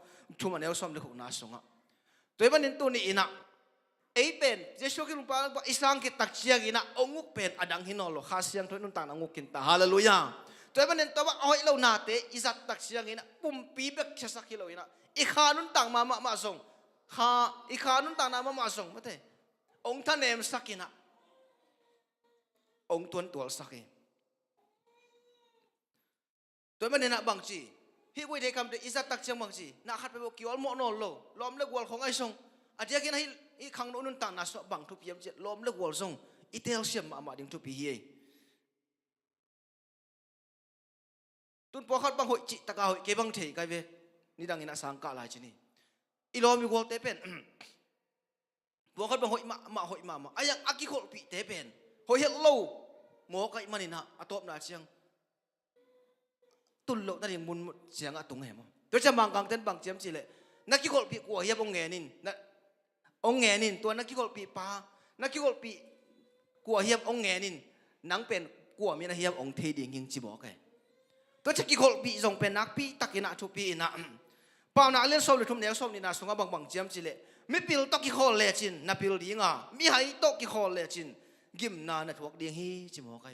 ถุมแนวสมลูกนาสงะตัวมันนี่ตัวนี้นะไอ้เป็นเจ้าคิดลุงป้าอิสลามกิตักเชียกินะองุกเป็นอดังหินอลข้าเสียงทุนนุนตานองุกกินตาฮาเลลูยาตัวมันนี่ตัวว่าเอาให้เราหน้าเตอิสัตตักเชียกินะปุ่มปีเบกเชสักกิโลกินะอีขานุนต่างมาส่งข้าอีขานุนต่างมาส่งไม่ได้องท่านเนมสักกินะองตัวสักกิตัวมันนี่นะบางทีฮิวเดคำเตอิสัตตักเชียงบางทีนักขัดไปบอกกี่วันโมโนโลล้อมเล็กวัวของไอ้ส่งอาจจะกินให้อีขังโน่นต่างนัสบังทุบยามเจ็ดล้อมเลิกวอลซงอีเทลเซียมมาดิ่งทุบปีเฮตุนพอขัดบังหอยจิตตะกาหอยเก็บังเทกันเว นี่ดังอินะสังกะลายจีนี่อีลอมีกอลเตเป็นพวกเขาเป็นหอยมาหอยมาไอ้ยังอากิโคปีเตเป็นหอยเฮลโลหมอไก่มันนี่นะอัตบนาเชียงตุลโลนั่นยังมุนเสียงอัตุงเหมตัวจะบางกลางเต้นบางเจียมจีเลยนักกิโคปีกัวเฮียบองเงนินนะองเงนินตัวนักกิโคปีปานักกิโคปีกัวเฮียบองเงนินนังเป็นกัวมีนะเฮียบองเทดิงยิงจีบอกไงตัวจะกิโคปีส่งเป็นนักปีตักอินะทุปีอินะป่าวนาเลี้ยงส้มหรือทุ่มเหนียวส้มนี่นะสงบางเจียมจีเลยไม่ปิลตกิโคเลจินนับปิลดีงามีให้ตกิโคเลจินกิมนานะทวกเดียงฮีจีบอกไง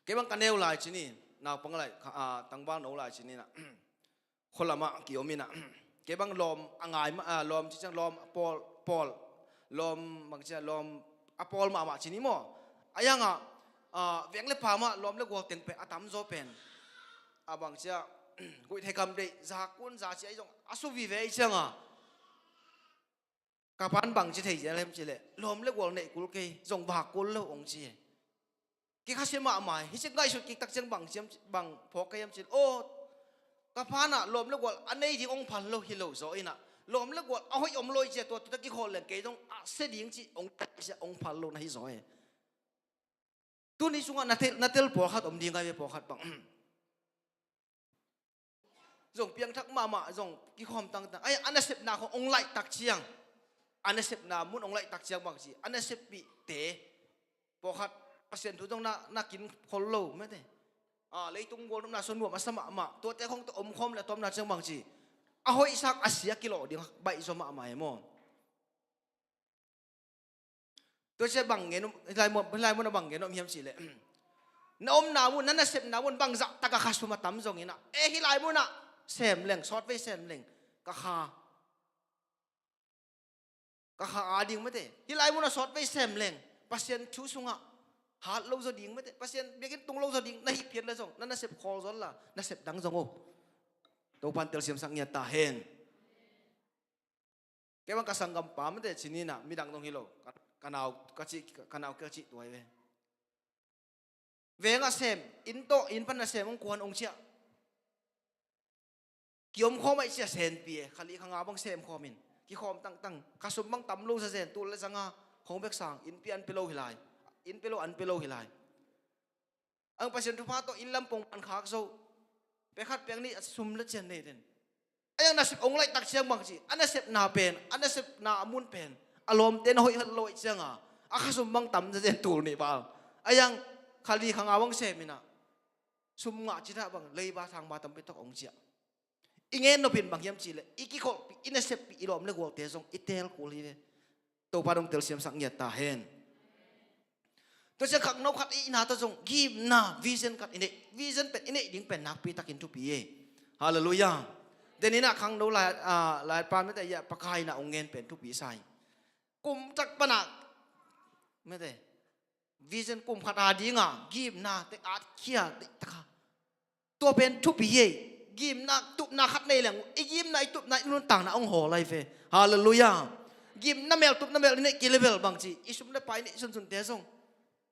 เก็บบังกันเอวลายจีนี่นาปังอะไรตั้งบ้านเอาลายจีนี่นะคนละมาเกี่ยวมีนะเก็บบังลมอ่างไงลมที่จังลมปอลลมบางทีลมปอลมาจีนี่มั้งอายังเวียงเล็บพามาลมเล็กวัวเต็งเป็นอาตัมโซเป็นบางทีกุยเทคำเดจากกุนจากเชียจงอาสุวิเวย์จังกับพันบางทีเทียเล่มจีเลยลมเล็กวัวเนี่ยกุลเกยจงบากกุลเล่องจีกิข้าเชื่อมาใหม่ฮิเชง่ายสุดกิตักจังบางเชียมบางพอกยามจีโอ้กับพันอ่ะลมเล็กวัวอันนี้ที่องพันโลฮิโลโซอินะลมเล็กวัวเอาให้อมลอยเจตัวตะกี้คนเลยเกยจงเสดิ้งจีองพันโลนะฮิโซเอตัวนี้สุงนัทเทลพอขัดอมดิ้งไงพอขัดบังจงเพียงทักมาจงกี่ความต่างๆไอ้อันนั้นเสพนาขององค์ไล่ตักเชียงอันนั้นเสพนามุนองค์ไล่ตักเชียงบางทีอันนั้นเสพปีเตะพอขัดเปอร์เซ็นต์ทุกต้องน่ากินคนโลไม่ได้เลยตรงบนน่าสนุกมาสมัครตัวแต่ของตัวอมคมและตัวน่าเชียงบางทีเอาไว้สักอาเซียกิโลเดียวใบสมัครมาให้หมดตัวเชื่อบางเงินลายมันบางเงินมีอะไรเลยน้อมนามุนนั่นน่ะเสพนามุนบางจักตะกะข้าสุมาตั้มจงเงินนะฮิลายมุนน่ะเซมเล่งซอดไว้เซมเล่งกะขาอาดิ่งไม่ได้ที่ไรมุนซอดไว้เซมเล่งพัศยันชูสุงะหาดเราจะดิ่งไม่ได้พัศยันเบียกินตรงเราจะดิ่งนั่นเพี้ยนเลยจงนั่นน่ะเสพคอซอนละนั่นเสพดังจงโอ้ตัวพันเตลเสียมสังเงียตาเห็นแกว่ากระสังกำปาไม่ได้ชินีน่ะมีดังตรงฮิโลกันเอากระจิตัวเว้เวงอ่ะเซมอินโตอินพันน่ะเซมองควรองเชียกิยมข้อไม่เสียเซนปีขลีข้างอาบังเซมข้อมินกี่ข้อมตั้งกระสุนบังตำลูกเซนตัวเลยสังอาของเบกสังอินเปียนเปโลหิลายอินเปโลอันเปโลหิลายอังเปอร์เซ็นต์ทุพาโตอินลำปงอันขากโซไปขัดเปียงนี่สุมเล็ดเจนเนเดนไอ้ยังน่าสิบองไล่ตักเชียงบางจีอันน่าสิบนาเป็นอันน่าสิบนามุนเป็นอารมณ์เต้นหอยฮัลโหลเชียงอ่ะกระสุนบังตำเซนตัวนี่บ้างไอ้ยังขลีข้างอาบังเซมินะสุมงะจิตาบังเลยบาทางมาตำไปตกองเจียอิงเงินนเป็นบางยามจีเลยอีกคนอินเสพอีหลอมเล็กวัวเตะส่งอิเตลกูลีเลยตัวปาดงเตลเสียมสังเงียตาเห็นตัวจะขังนกขัดอีน่าตัวส่งกีบน่าวิชั่นขัดอินเดวิชั่นเป็นอินเดดิ้งเป็นนักปีตักอินทุปีฮาเลลูยาเดี๋ยวนี้นะขังดูหลายปานไม่แต่ยาปะไคน่ะองเงินเป็นทุปีใส่กลุ่มจักปนักไม่ได้วิชั่นกลุ่มขัดอาดิ้งกีบน่าแต่อาเขียตะขาตัวเป็นทุปียิมนักตุบนักขัดในแหล่งไอ้ยิมนักตุบนักนุ่นต่างนักองหอไรเฟฮาเลลูยายิมน้ำเมลตุบน้ำเมลนี่กิเลเวลบางทีอิสุมได้ไปนี่สุนเตะส่ง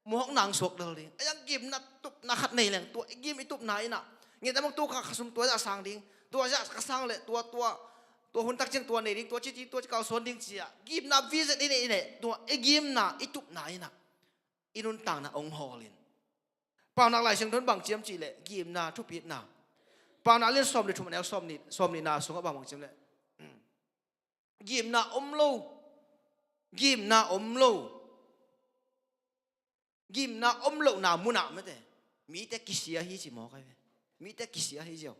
หมวกนางสวกเดลิไอ้ยังยิมนักตุบนักขัดในแหล่งตัวไอ้ยิมไอ้ตุบไหนน่ะเงี้ยแต่บางตัวข้าสุมตัวจะสร้างดิ้งตัวจะกระสังเลยตัวหุ่นตักเชียงตัวในดิ้งตัวจีตัวจะเกาสวนดิ้งเสียยิมนักวิเศษนี่ตัวไอ้ยิมน่ะไอ้ตุบไหนน่ะอินุ่นต่างนักองหอลินเปล่านักหลายเชียงทนบางเจียมจีเลยยิมน่ะทุบปีน่ะปานาเล่นซ้อมในทุ่มแนวซ้อมนี่นาสงฆ์บางวันเช่นเลยยิมนาอมโลยิมนาอมโลนามุนาไม่ได้มีแต่กิเสียฮิจิมอกันมีแต่กิเสียฮิเจ้า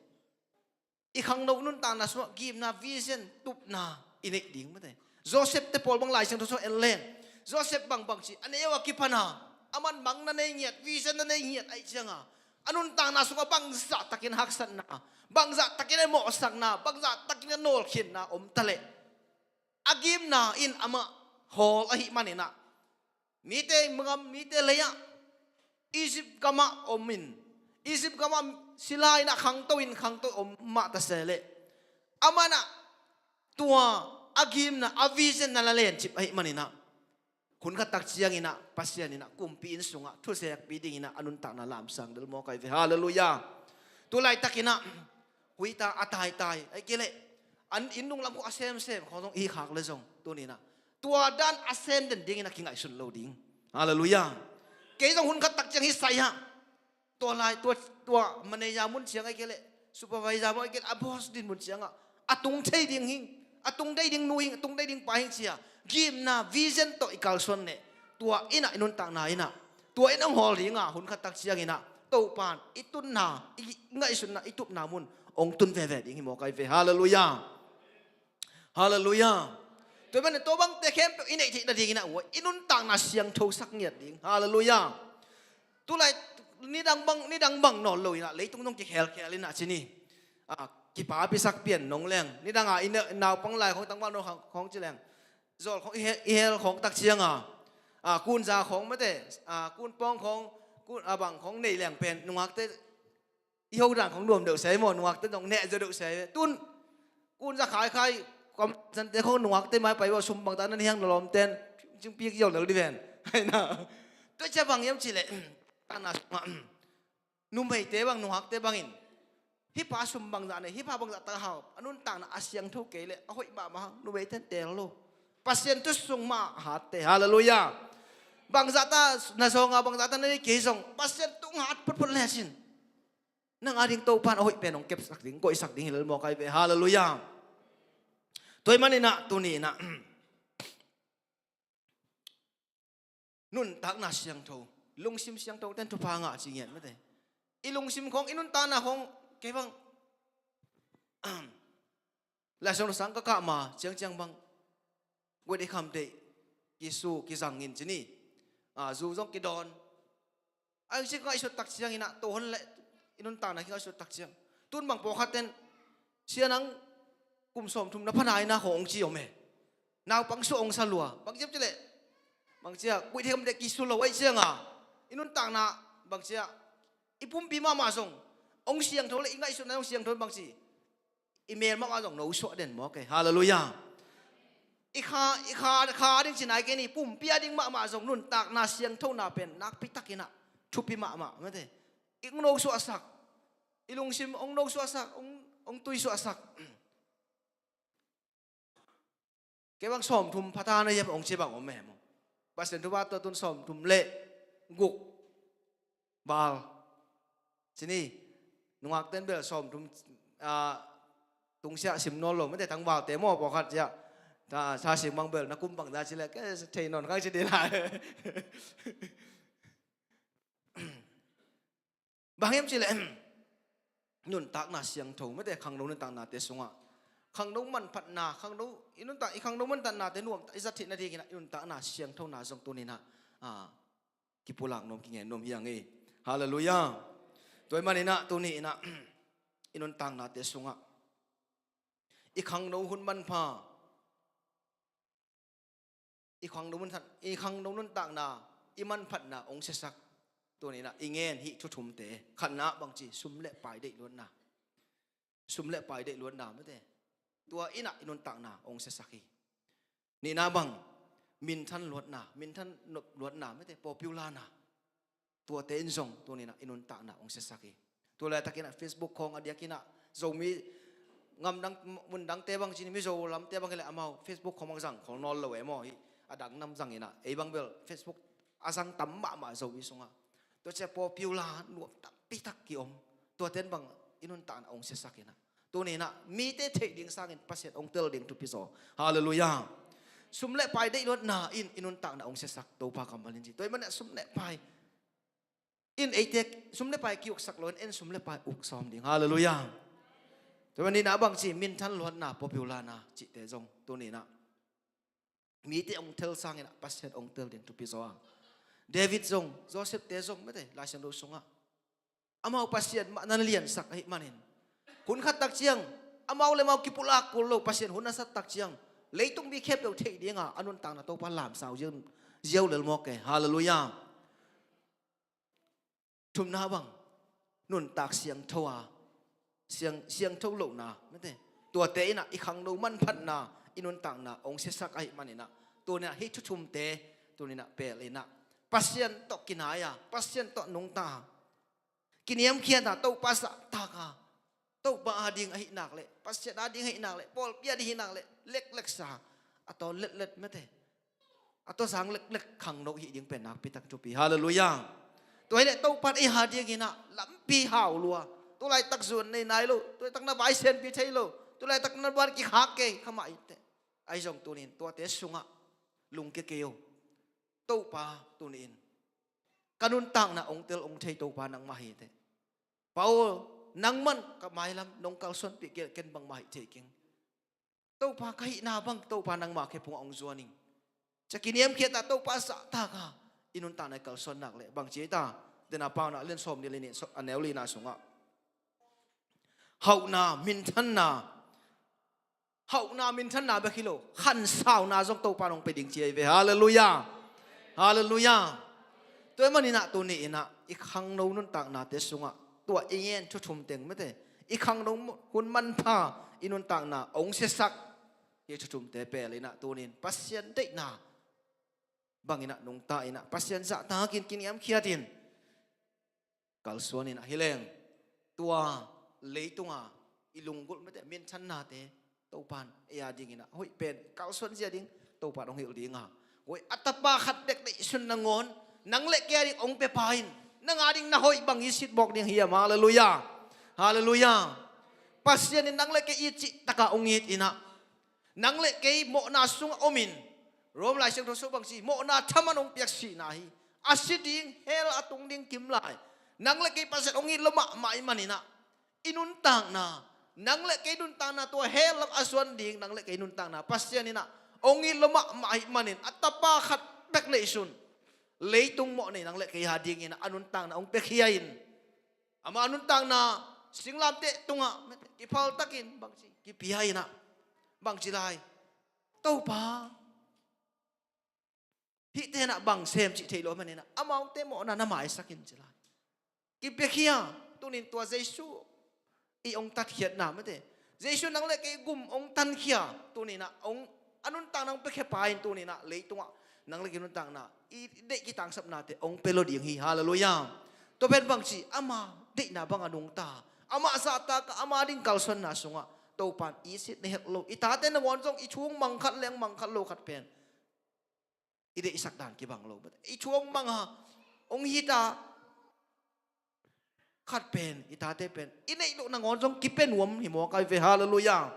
อีกครั้งนู้นต่างนะสมมติยิมนาวิเซนตุบนาอินเอกดิ้งไม่ได้โจเซฟเตปอลบางหลายเช่นทุกส่วนเอเลนโจเซฟบางชีอันนี้ว่ากิพนาอามันบางนั่นเงียดวิเซนนั่นเงียดไอ้เจ้าanun tang na sunga bangza takin haksan na bangza takin mo sang na bangza takin nol khin na tale agim na in ama hol ahi manina mite leya isip kama isip kama silai na khang to ma ta sele amana tua agim na avisen na lalen chip ahi maninaคุณก็ตักเชียงอินะปัสยานินะกุมปีนสุงะทุเสียกปีดิ่งอินะอนุนตักนาลามสังเดลโมไกเฟฮาเลลูยาตัวไล่ตักอินะ กุยตาอาตายไอ้เกลอันอินนุ่งลำก็อาเซมของต้องอีขากเลยจงตัวนี้นะตัวด้านอาเซมเด่นดิ้งนะกิงไอสุนโลดิ้งฮาเลลูยาเกยต้องหุ่นขัดตักจังฮิใส่ฮะตัวลายตัวมันในยามุนเสียงไอ้เกลซูเปอร์ไวซาร์ไอ้เกลอบอสดินมุนเสียงอ่ะอะตุงเทดิ้งหิงอะตุงได้ดิ้งนูหิงอะตุงได้ดิ้งไปหิงเสียกิมนาวิเซนโตอีกาลส่วนเนี่ยตัวอินะอินุนตักนาอินะตัวอินองฮอลดิ้งอ่ะหุ่นขัดตักเสียงอินะโตปานอิตุนนาไงสุนนาอิตุนามุนองตุนเวดิ้งหิมอกไอเวฮาเลลูยาฮาเลลูยาตัวมันตัวบังแต่เข้มอินไอที่นาดีนะโอ้ยอินุนตักนาเสียงโทสักเงียดดิ้งฮาเลลูยาตัวไรนี่ดังบังนอนเลยนะเลยต้องจะแคลนะชินี่กี่ป่าไปสักเปลี่ยนนงแรงนี่ดังอินนาวปังลายของตั้งบ้านของจีแรงจอดของเฮลของตักเชียงกุนจาของไม่ได้กุนปองของกุนบังของในแหล่งเป็นนวักเตอีหกด่างของรวมเดือดใส่หมดนวักเตต้องแน่จะเดือดใส่ตุนกุนจะขายใครความสันเตเขานวักเตไม้ไปว่าชุมบางตานั้นเฮียงนลมเต้นจึงปีกเยี่ยวเหลือดิเวนให้นะตัวเจ้าบางย้ำจีเลยตั้งน่ะนุ่มไปเตบังนวักเตบังอินฮิปาชุมบางจานฮิปาบางจานตาหาวอันนู้นต่างนะอาเซียนทุกเกลเอาหิบะมานูเวทันเตลโลปัสเซนตุสงมาหาเตฮาเลลูยาบางจานตานาซองบางจานตานี่เกยซงปัสเซนตุงหาดพุทธเลสินนั่งอาดิงโตปานเอาหิเป็นองเก็บสักดิ่งก็อีสักดิ่งเลยมอกไอเวฮาเลลูยาตัวมันนี่นะตัวนี้นะนุ่นตักนาเสียงโตลุงซิมเสียงโตเต้นทุพางะจริงเงี้ยไม่ได้อีลุงซิมของอีนุ่นตานะของเก็บบังและสงสังก็กะมาจังบังวันที่คำเดกิสูกิสังอินจีนี่จูจงกิดอนไอ้สิ่งก็ไอ้สุดตักเชียงอินะตัวหันเละอินุนตานะที่ไอ้สุดตักเชียงตุนบังโปขัดเต้นเชียนังกุมสมทุมนับพนายนะขององค์จีโอเมนาวปังสุองค์สลัวบางเจ้าเจเลบางเจ้าวันที่คำเดกิสูเราไอ้เชียงอินุนตานะบางเจ้าอีปุ่มปีมาส่งองค์เสียงโทเลยอีกไงสุดนั้นองค์เสียงโทบางทีอีเมลมาส่งโน้ตสวดเด่นหมอเกฮาเลลูยาอีขาดิ้งสินายเกนี่ปุ่มเปียดิ้งมาส่งนุ่นตากนาเสียงโทนาเป็นนักพิทักกินะทุบปีมาไม่ได้อีกโน้ตสวดสักอีลุงซิมองโน้ตสวดสักองตุยสวดสักเก็บบังสมทุมพัฒนาเยี่ยมองค์เชี่ยบังอมแม่มบาเซนทุบาตัวตุนสมทุมเละกุกบาลทีนี้นวักเต้นเบลสมทุมตุงเสียสิมนอนลงไม่ได้ทั้งบ่าวแต่หม้อบอกขัดเจ้าถ้าชาสิมบางเบลนักกุ้มบางดาชิเลก็เทนอนข้างชิดีได้บางอย่างชิเลนุ่นตักนาเสียงถูไม่ได้ขังนุ่นตักนาเตสุงะขังนุ่มันพัดนาขังนุ่นอินุ่นตักอีขังนุ่มันตักนาเตนุ่มอิสัตถินาทีกินะอินุ่นตักนาเสียงถูนาทรงตัวนี้นะกิปุลักนมกิเงนนมยังไงฮาเลลูยาตัวมันนี่นะตัวนี้นะอินุนตังนาเตสุงะอีขังโนหุ่นมันพาอีขังโนมันทันอีขังโนนุนตังนาอีมันพัดนาองเสสักตัวนี้นะอีเงินฮิชุทุมเตขันนะบางจีสุมเละไปได้ล้วนนาสุมเละไปได้ล้วนนาไม่ได้ตัวอินะอินุนตังนาองเสสักนี่นะบังมินทันล้วนนามินทันล้วนนาไม่ได้ปอปิวลานาตัวเต้นส่งตัวนี้นะอินุนตานะองเสสักตัวแรกตะกี้นะเฟซบุ๊กของอดีตกินะส่งมีงำดังมุนดังเตบังจีนมีโจลำเตบังเลยอามาเฟซบุ๊กของบางสังของนอนเลยมออดังนำสังอินะไอ้บางเบลเฟซบุ๊กอาสังตั้มมาโจวิส่งตัวเจ้าปอพิวลาหนวดตับปีตักกิอมตัวเต้นบังอินุนตานะองเสสักนะตัวนี้นะมีเตเทดิ่งสังอินปัสเซตองเตลดิ่งทุพิโซฮาเลลูยาสุมเละไปได้รถนาอินุนตานะองเสสักตัวพากำบัลินจีตัวมันเนี่ยสุมเละไปอินไอเด็กสุมเลไปกิวสักล้วนเอ็นสุมเลไปอุกซ้อมดิ่งฮาเลลูยาแต่วันนี้นะบางทีมินทันล้วนนะพอพิวลานะจิตเตจงตัวนี้นะมีที่องเทลสร้างนะปัสเซตองเทลเด่นทุพิโซเดวิดจงโจเซฟเตจงไม่ได้ลายเชนโดสงะอามาปัสเซตมันนั่นเลียนสักให้มันเห็นคุณขัดตักเชียงอามาเลยมากิปุลักกุลโลปัสเซตหุ่นนัสตักเชียงเลยต้องมีแคบเดียวเทดีงะอนุนต่างนะโตพันลามสาวเยี่ยวเลยมอกเกฮาเลลูยาทุมนาบังนุ่นตากเสียงทัวเสียงเท่าโลนาไม่ได้ตัวเตนะอีขังโนมันพันนาอินุนต่างนาองเสสักไอมันนี่นะตัวเนี่ยฮิชุมเตตัวนี้นะเปเลยนะปัสเซียนตกินายาปัสเซียนตนงตากินยมเขียนนะโตปัสตากา tàu pa ading ahi nak le pasien ading ahi nak le pol pia di hinak le lek sa atau let mete atau sang lek khang no hi ding pen nak pitak chupi hallelujah tôi le tàu pan ai ading ina lampi hau lua tôi lại tak zuan nei nai lo tôi tak na bai sen pi thei lo tôi lại tak na ban ki khak ke khama ite ai jong tunin to te sunga lung ke keo tàu pa tunin kanun tang na ong tel ong thei tàu pa nang mahi te Paul nang man ka mai lam nong kal son pi ken bang mai taking to pa kai na bang to pa nang ma ke pung ong zuaning chakiniam khia ta to pa sa ta ka inun ta na kal son nak le bang che ta dena pa na len som ni le ni so anel li na sunga hau na min than na ba kilo khan sao na jong to pa nong pe ding che ve hallelujah hallelujah tôi mà nina tu ni ina ik hang no nun tak na te sungaตัวเองชุดชุมเต็งไม่ได้อีกครั้งน้องคุณมันพาอินุนต่างน่ะองเสสักยังชุดชุมเตะเปเลยนะตัวนี้ปัสยันได้น่ะบางอินะนงตาอินะปัสยันจะตากินยามเขียดินกัลส่วนอินะฮิเลงตัวเลยตัวอีลุงกุลไม่ได้เมียนชันนาเตตัวปานเอียดิงอินะเฮ้ยเป็นกัลส่วนเสียดิงตัวปานองหิลดิงอ่ะเฮ้ยอัตตาขัดเด็กในสุนนงอนนังเล็กแกดิองเปปายนnang ading na hoy bang isit bok ning hiya hallelujah hallelujah pasien nang le ke ichi taka ungit ina nang le ke mo na sung omin rom lai sing so bang si mo na thamanong piak si na hi asiding hel atung ding kim lai nang le ke pasien ungit lama mai manina inun tang na nang le ke nun tang na to hel lam aswan ding nang le ke nun tang na pasien ina ungit lama mai manin atapa khat bek le sun lấy tung mọi này năng lệ cái hà điên này anun tang na ông pe khiain ama anun tang na singlam te tunga ki phal takin bang chi ki piai na bang chi lai to pa hi te na bang sem chi thei lo man na amau te mo na mai sakin chi lai ki pe khia tunin tua jesu i ông tat khiat na mate jesu năng lệ cái gum ông tan khia tunin na ông anun tang nang pe khe pain tunin na lấy tunga nang lagi nun tang na i de ki tang sap na te ong pelo ding hi hallelujah to ben bang chi ama de na bang anung ta ama sa ta ka ama ding kal son na sunga to pan i sit ne hek lo i ta te na won jong i chung mang khat leng mang khat lo khat pen i de isak dan ki bang lo i chung mang ha ong hi ta khat pen i ta te pen i nei lo na ngon jong ki pen wom hi mo kai ve hallelujah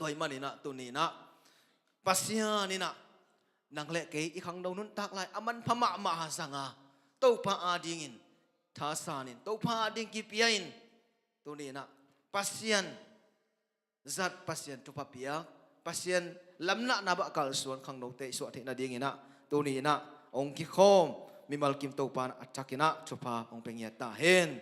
toy manina tu ni na pasya ni na nang le ke i khang dong nun tak lai aman phama ma sanga to pa adingin tha sanin to pa ading ki piain tu ni na pasien zat pasien tu pa pia pasien lamna na ba kal suan khang dong te so the na ding ina tu ni na ong ki khom mi mal kim to pan achakina chupa ong pengya ta hen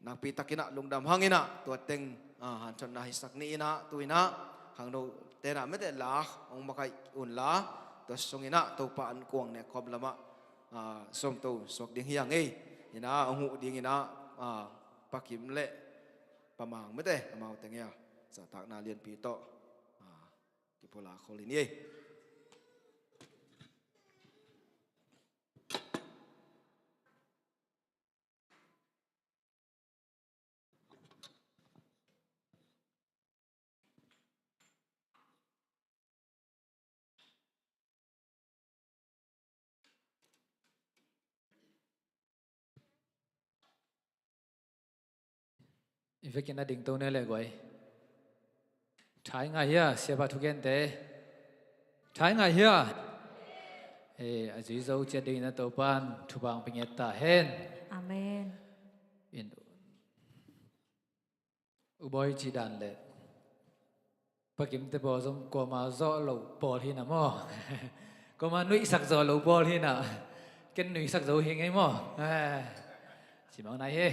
nak pi takina lungdam hangina to teng han chon na hisak ni ina tu ina khang dong te na me te la ong makai un la to song ina to pa an kuang ne khob lama som to sok ding hiang ei ina ong hu ding ina pakim le pamang me te amau teng ya sa tak na lien pi to ki pola kholin ye If you ding to ne le goi thai nga ya se ba thu gen te thai nga ya a ji zo che ding na to pan thu bang ping ta hen amen in u boy chi dan le pa kim te bo zong ko ma zo lo pol hi na mo ko ma nui sak zo lo pol hi na ken nui sak zo hi ngai mo chỉ mong này he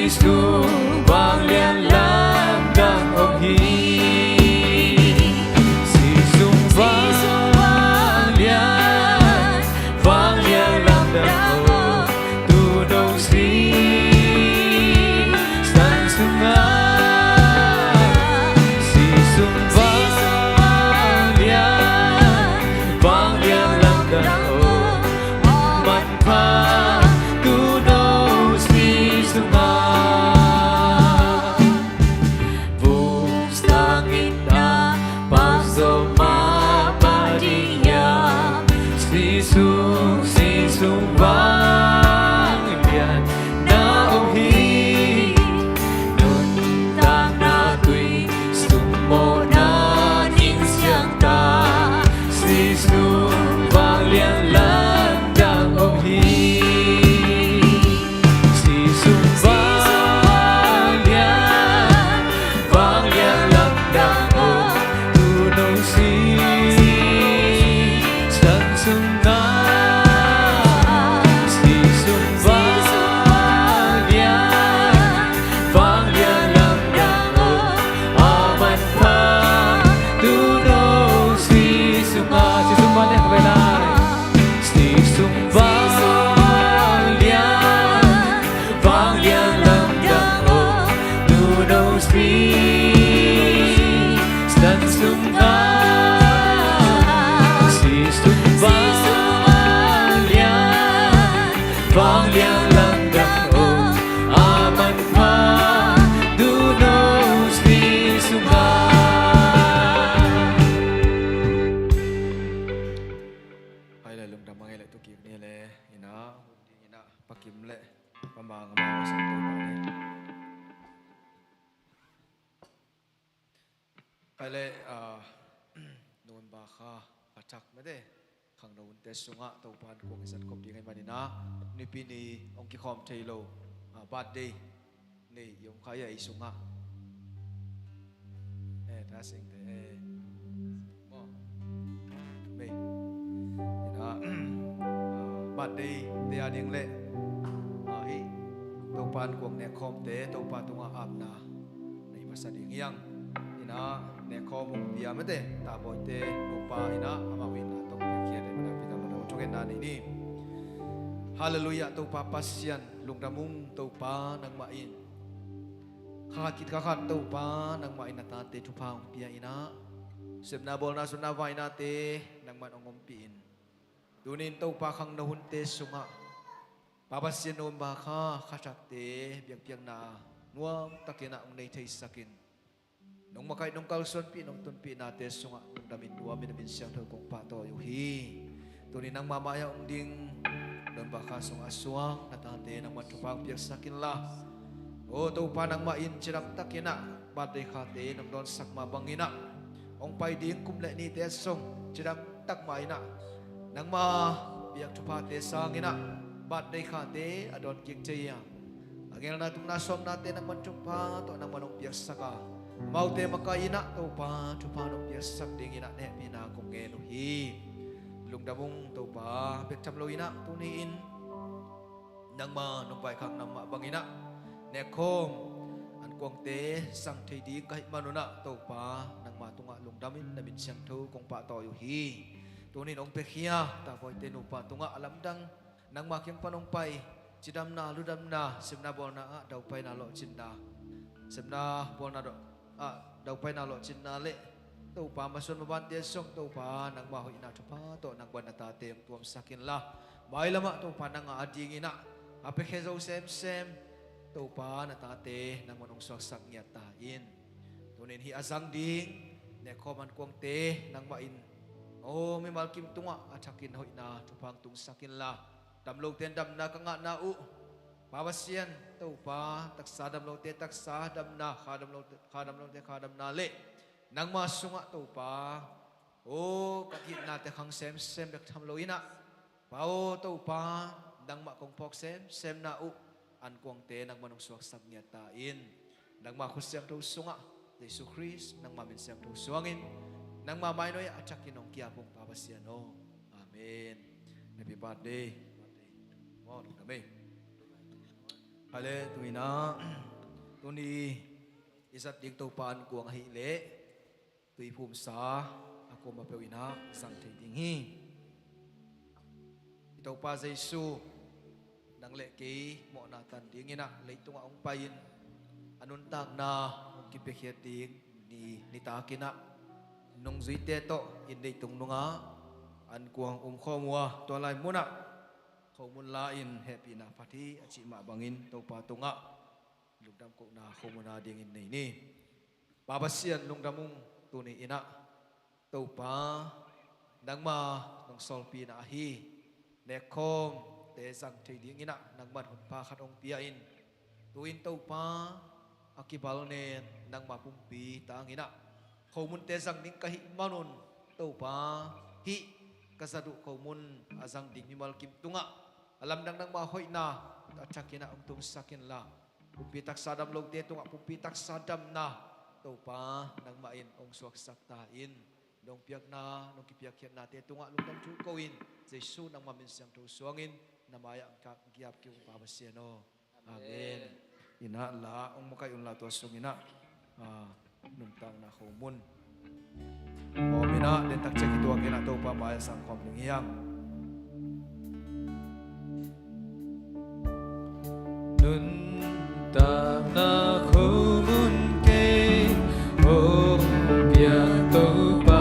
Giêsu vang lên lam đang ôm hi Giêsu vang lên lam đang ôm tu đâu si san sung Giêsu vang lên lam đang ôm man pha tu đâu si sung Giêsu vang liền na ôm hi nun tang na tùy sung mô na nhìn xiang ta Giêsu vang liền lan đang ôm hi Giêsu vang liền lan đang ôm tu nông si sang sung na cái lệ nôn bà kha bà chắc mấy đấy khang nôn tết sung á tàu pan của người dân công ty ngày mai na ni pini ông kia khom thấy lâu bad day ni yong khai ấy sung á ta sinh thế mo mình na bad day they are điên lệ hi tàu pan của người khom thế tàu pan tung áp na này mà sao điên yang ina ne ko mong pia mate ta boy te upa ina ama win na tong kia de mana pita mana chogen na ni hallelujah to pa pasyan lungdamung to pa nang main kha kit ka khat to pa nang main na ta te thu pa pia ina sebna bol na sunna vai na te nang man ongom piin tunin to pa khang na hun te sunga pa pasyan nom ba kha khatak te biak piang na nuam takina ong nei thei sakin nung makai nung kalson pi nung tun pi nates sunga nung damin dua minamin siyang thau kong pato yuhi tunin nang mamaya ong ding don baka sung aswang natate nang matupang piyak sakin la o to pa nang main chiram takina batay khate nang don sakma bangina ong pai ding kumle ni tesong chiram tak maina nang ma piyak tupate sangina batay khate adon kik chaya agel na tum nasom natin nang manchupa to nang manong piyak saka mau te makaina to pa chupa no piasak ding ina ne pina kong ge no hi lungdamung to pa pek cham loina tuniin nang ma nong bai khang nam ma bangina ne khom an kong te sang thei di kai manuna to pa nang ma tunga lungdamin na min siang thu kong pa to yu hi tunin ong pekhia ta voi te no pa tunga alam dang nang ma kyang panong pai chidam na ludam na simna bol na dau pai na lo chinda simna bol na do đầu pai na lo chin na le to pa ma son ma ban te sok to pa nang ma hoi na thupa to nang ban ta te tuam sakin la mai lama to pa nang ading ina ape khezo sem to pa na ta te nang manong sak sak nya ta in tunin hi azang ding ne khoman kwang te nang ma in o mi mal kim tunga athakin hoi na thupang tung sakin la dam lo ten dam na ka nga na u Babasian to pa taksa dam lo te taksa dam na khadam lo te khadam na le nang ma sunga to pa o kakit na te khang sem bek tham lo ina pa o to pa nang ma kong pok sem na u an kwang te nang manong suak sak nya ta in nang ma khusyang to sunga Jesus Christ nang ma min syang to suangin nang ma mai noy achakin ong kia pong babasian o amen happy birthday mo dame ale tuina tuni isat ding to pan kuang hi le tui phum sa ako ma pewina sang thei ding hi to pa Jesu nang le ki mo na tan ding ina leitung ong pain anun tak na ki pe khiat ding ni ta kina nong zui te to in dei tung nunga an kuang kho mua to lai muna kho mun la in happy na phathi achi ma bangin to pa tunga lungdam ko na kho muna ding in nei ni babasian lungdamung tu ni ina to pa nang ma nong sol pi na hi ne khom te sang thei ding ina nang man hun pa khat ong pia in tuin to pa akibal ne nang ma pum pi tang ina kho mun te sang ding ka hi manun to pa hi kasadu kho mun azang ding ni mal kim tunga alam nang ma hoi na achakina ong tung sakin la pumpi tak sadam log te tunga pumpi tak sadam na to pa nang ma in ong suak sak ta in dong piak na nong ki piak khiat na te tunga lung tam chu ko in Jesu nang ma min sang tho suangin namaya ang ka giap ki ong babasiano amen ina la ong makai un la to sungina nung tang na khomun o mina den tak cheki to kina to pa maya sang khom ning yang nun ta na khomun ke ong bia to pa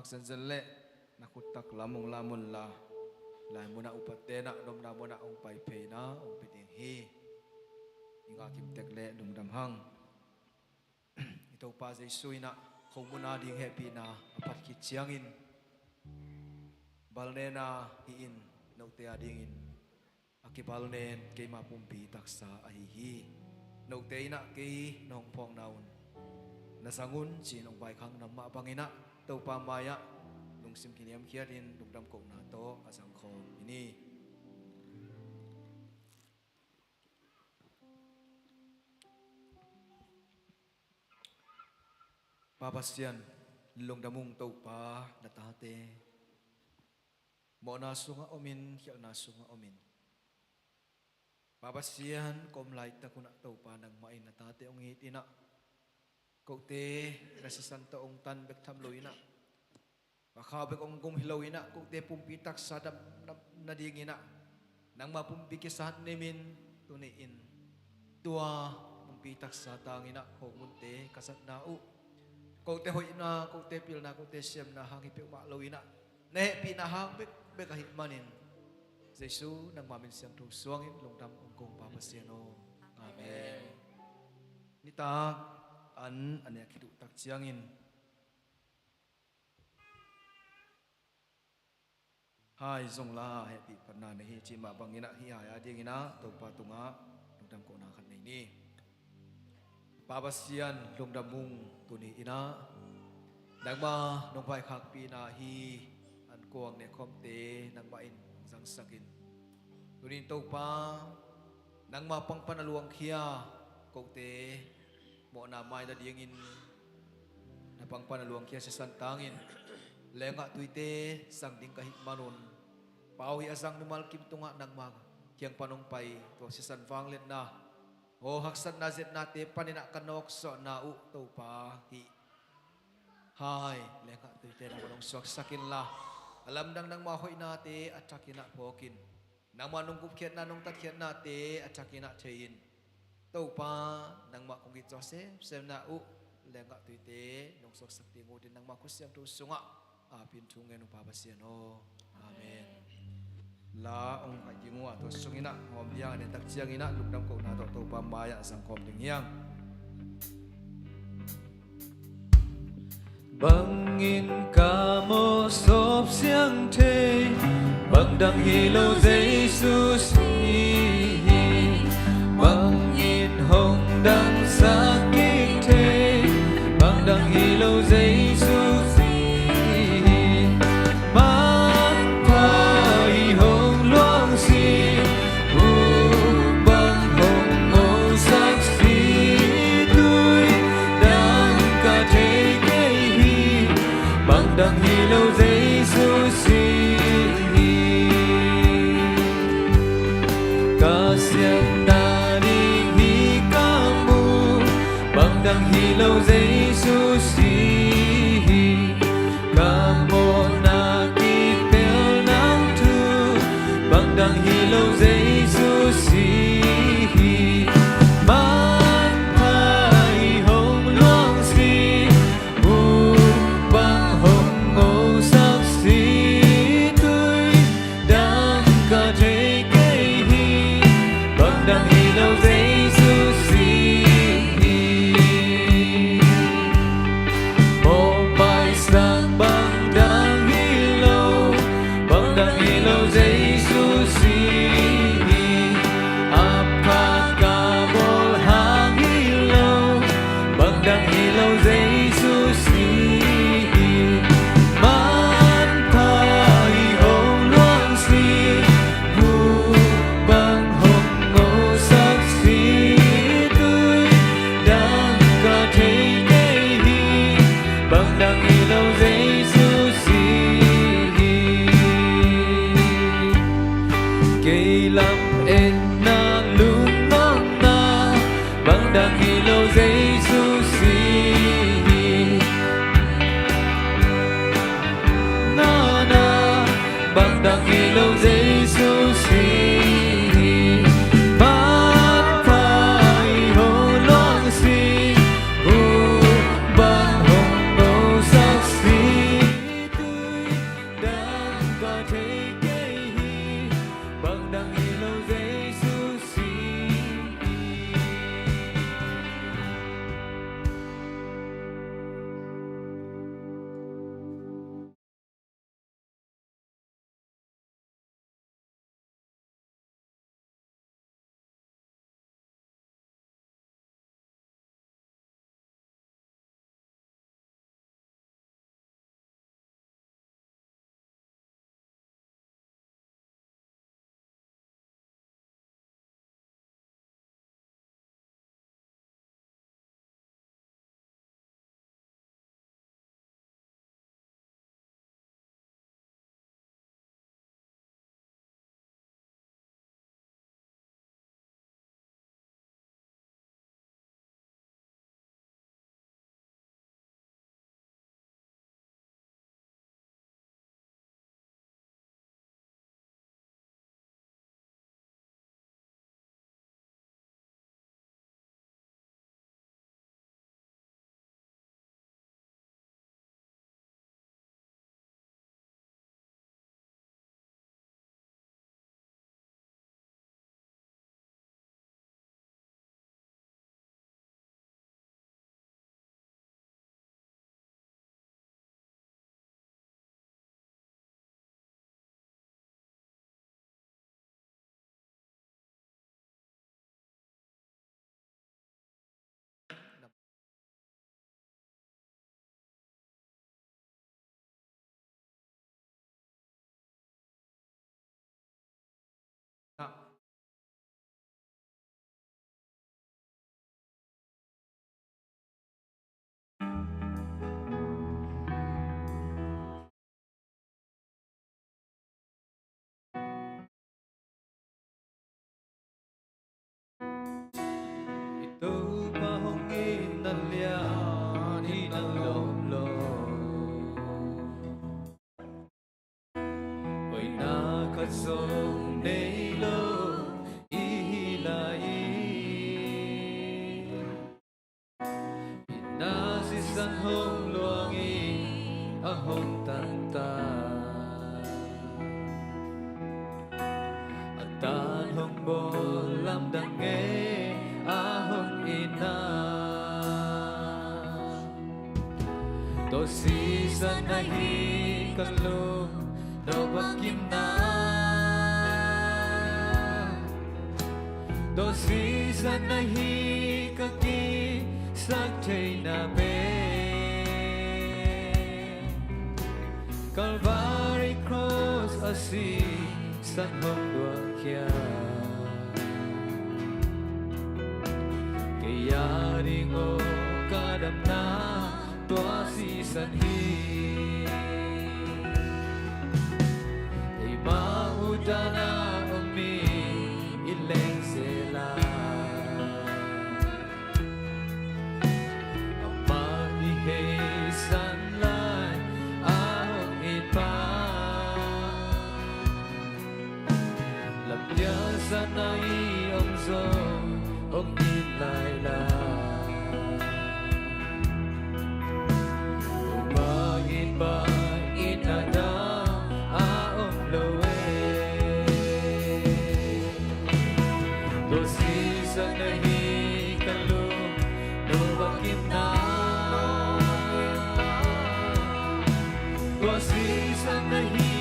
Senzen le nakutak lamong lamun la lai muna upatena dom na muna ong pai pe na ong piting hi inga kim tek le dum dam hang ito pa Jesu ina kong muna ding happy na apat ki chiangin balne na hiin no te ading in akibalnen ke ma pumpi taksa ahi hi no te ina ke nong pong naun nasangun chin ong pai khang nam ma bangina to pa maya nung sim kiniam khiatin dukdam ko na to asang khom ini Babasian lungdamung to pa natate mo na sunga omin khial na sunga omin Babasian kom light ta kuna to pa nang mai natate ong hitina Kokte resisanta ong tan bek tham loina. Baka bek ong gum hilawina kokte pumpitak sadam nadingina. Nang mapumpi kisahan nimin tuniin. Tua pumpitak sa tangina homunte kasat nau. Kokte hoina kokte pil na kokte siyam na hangipik maklawina. Nehe pinahang bek kahitmanin. Jesu nang mamin siyang tusuangin lungdam ongkong papasiano. Amen. Nitag an ane kidu tak chiangin hai zong la happy panna ne hi chi ma bangina hi ya ding ina to pa tunga lungdam ko na khan nei ni babasian lungdam mung tuni ina nangma nong pai khak pi na hi an kuang ne khom te nangma in jang sakin tunin to pa nangma pang panaluang khia ko te mo na mai da ding in na pang panaluang khia sa santangin lenga tuite sang ding kahit manon pawi asang numal kim tunga nang mag kiang panong pai to si san wang let na o haksan na zet na te panina kanok so na u to pa hi hai lenga tuite na manong sok sakin la alam dang nang ma hoi na te atakina pokin nang manong kupkhet na nong takhet na te atakina thein to pa nang ma kong git joseph sem na u lenga tuite nong sok sakti ngodin nang ma kusyam tu sunga apin thungen upabasiano amen la ong kai tingwa to sungina ngom yang ne tak chiang ina lukdam ko na to pa maya sangkom ding yang Bangin ca mô sốp xiang thê bằng đăng hi lâu Jesus bangin hồng đăng sáng kích thê bằng đăng hi lâu Jesus đăng hi lâu Jesus ca siang na đi hi ca mu bằng đăng hi lâu Jesus ca mô na ki pel nang thu bằng đăng hi lâu Jesus man phai hồng loang si đăng hi lâu Jesus một bài sáng bằng đăng hi lâu Jesus apa kabul hang hi lâu bằng đăng hi lâu Jesus man phai hồng loang si bằng đăng hi lâu Jesus cây lâm en na lung nong na bằng đăng hi lâu Jesus na na bằng đăng hi lâu Jesus Ôi na khát sông nấy lâu ý là na si san hong luang a hong tan ta a tan hong bo lam dang nghe a hong ina to si san na hi kan lo do bakim na to si san na hi ka ki sắc thầy na be Calvary cross asi san hong dua kia kaya ringo kadam na tua si san hi ay maudana umi ileng sela Sanai ông zo ông nhìn lại là ba in ada a ông loe to si sanai kalu no bakim na to si sanai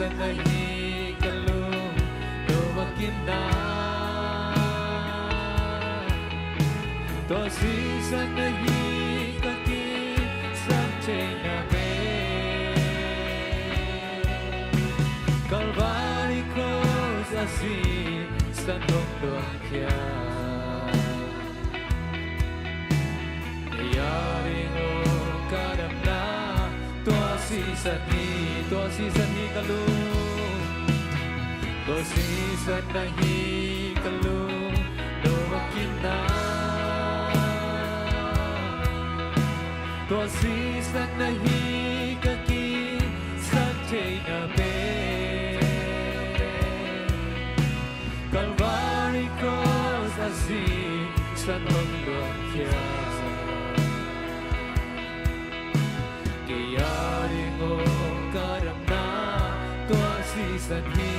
Sanai kalu do bakim na to si sanai kaki sanche na be Calvary cross asi san hong duang kia yaring o kadam na to si sanhi kalu to si sanhi kalu do bakim na to si sanhi kaki sanche na be Calvary cross asi san hong duang kia yaring o kadam na to si sanhi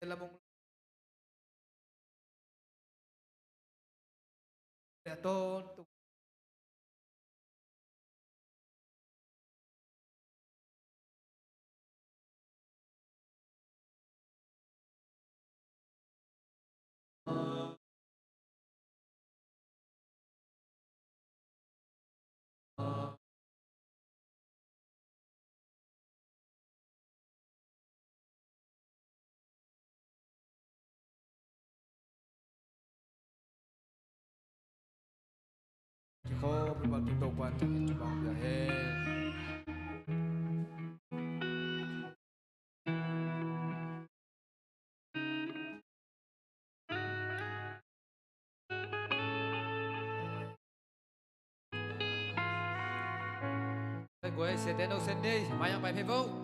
Labong to ko pagtutupan sa inyong biyahe. Quay sẽ đến đâu sân đi, mai yang bài phê vô.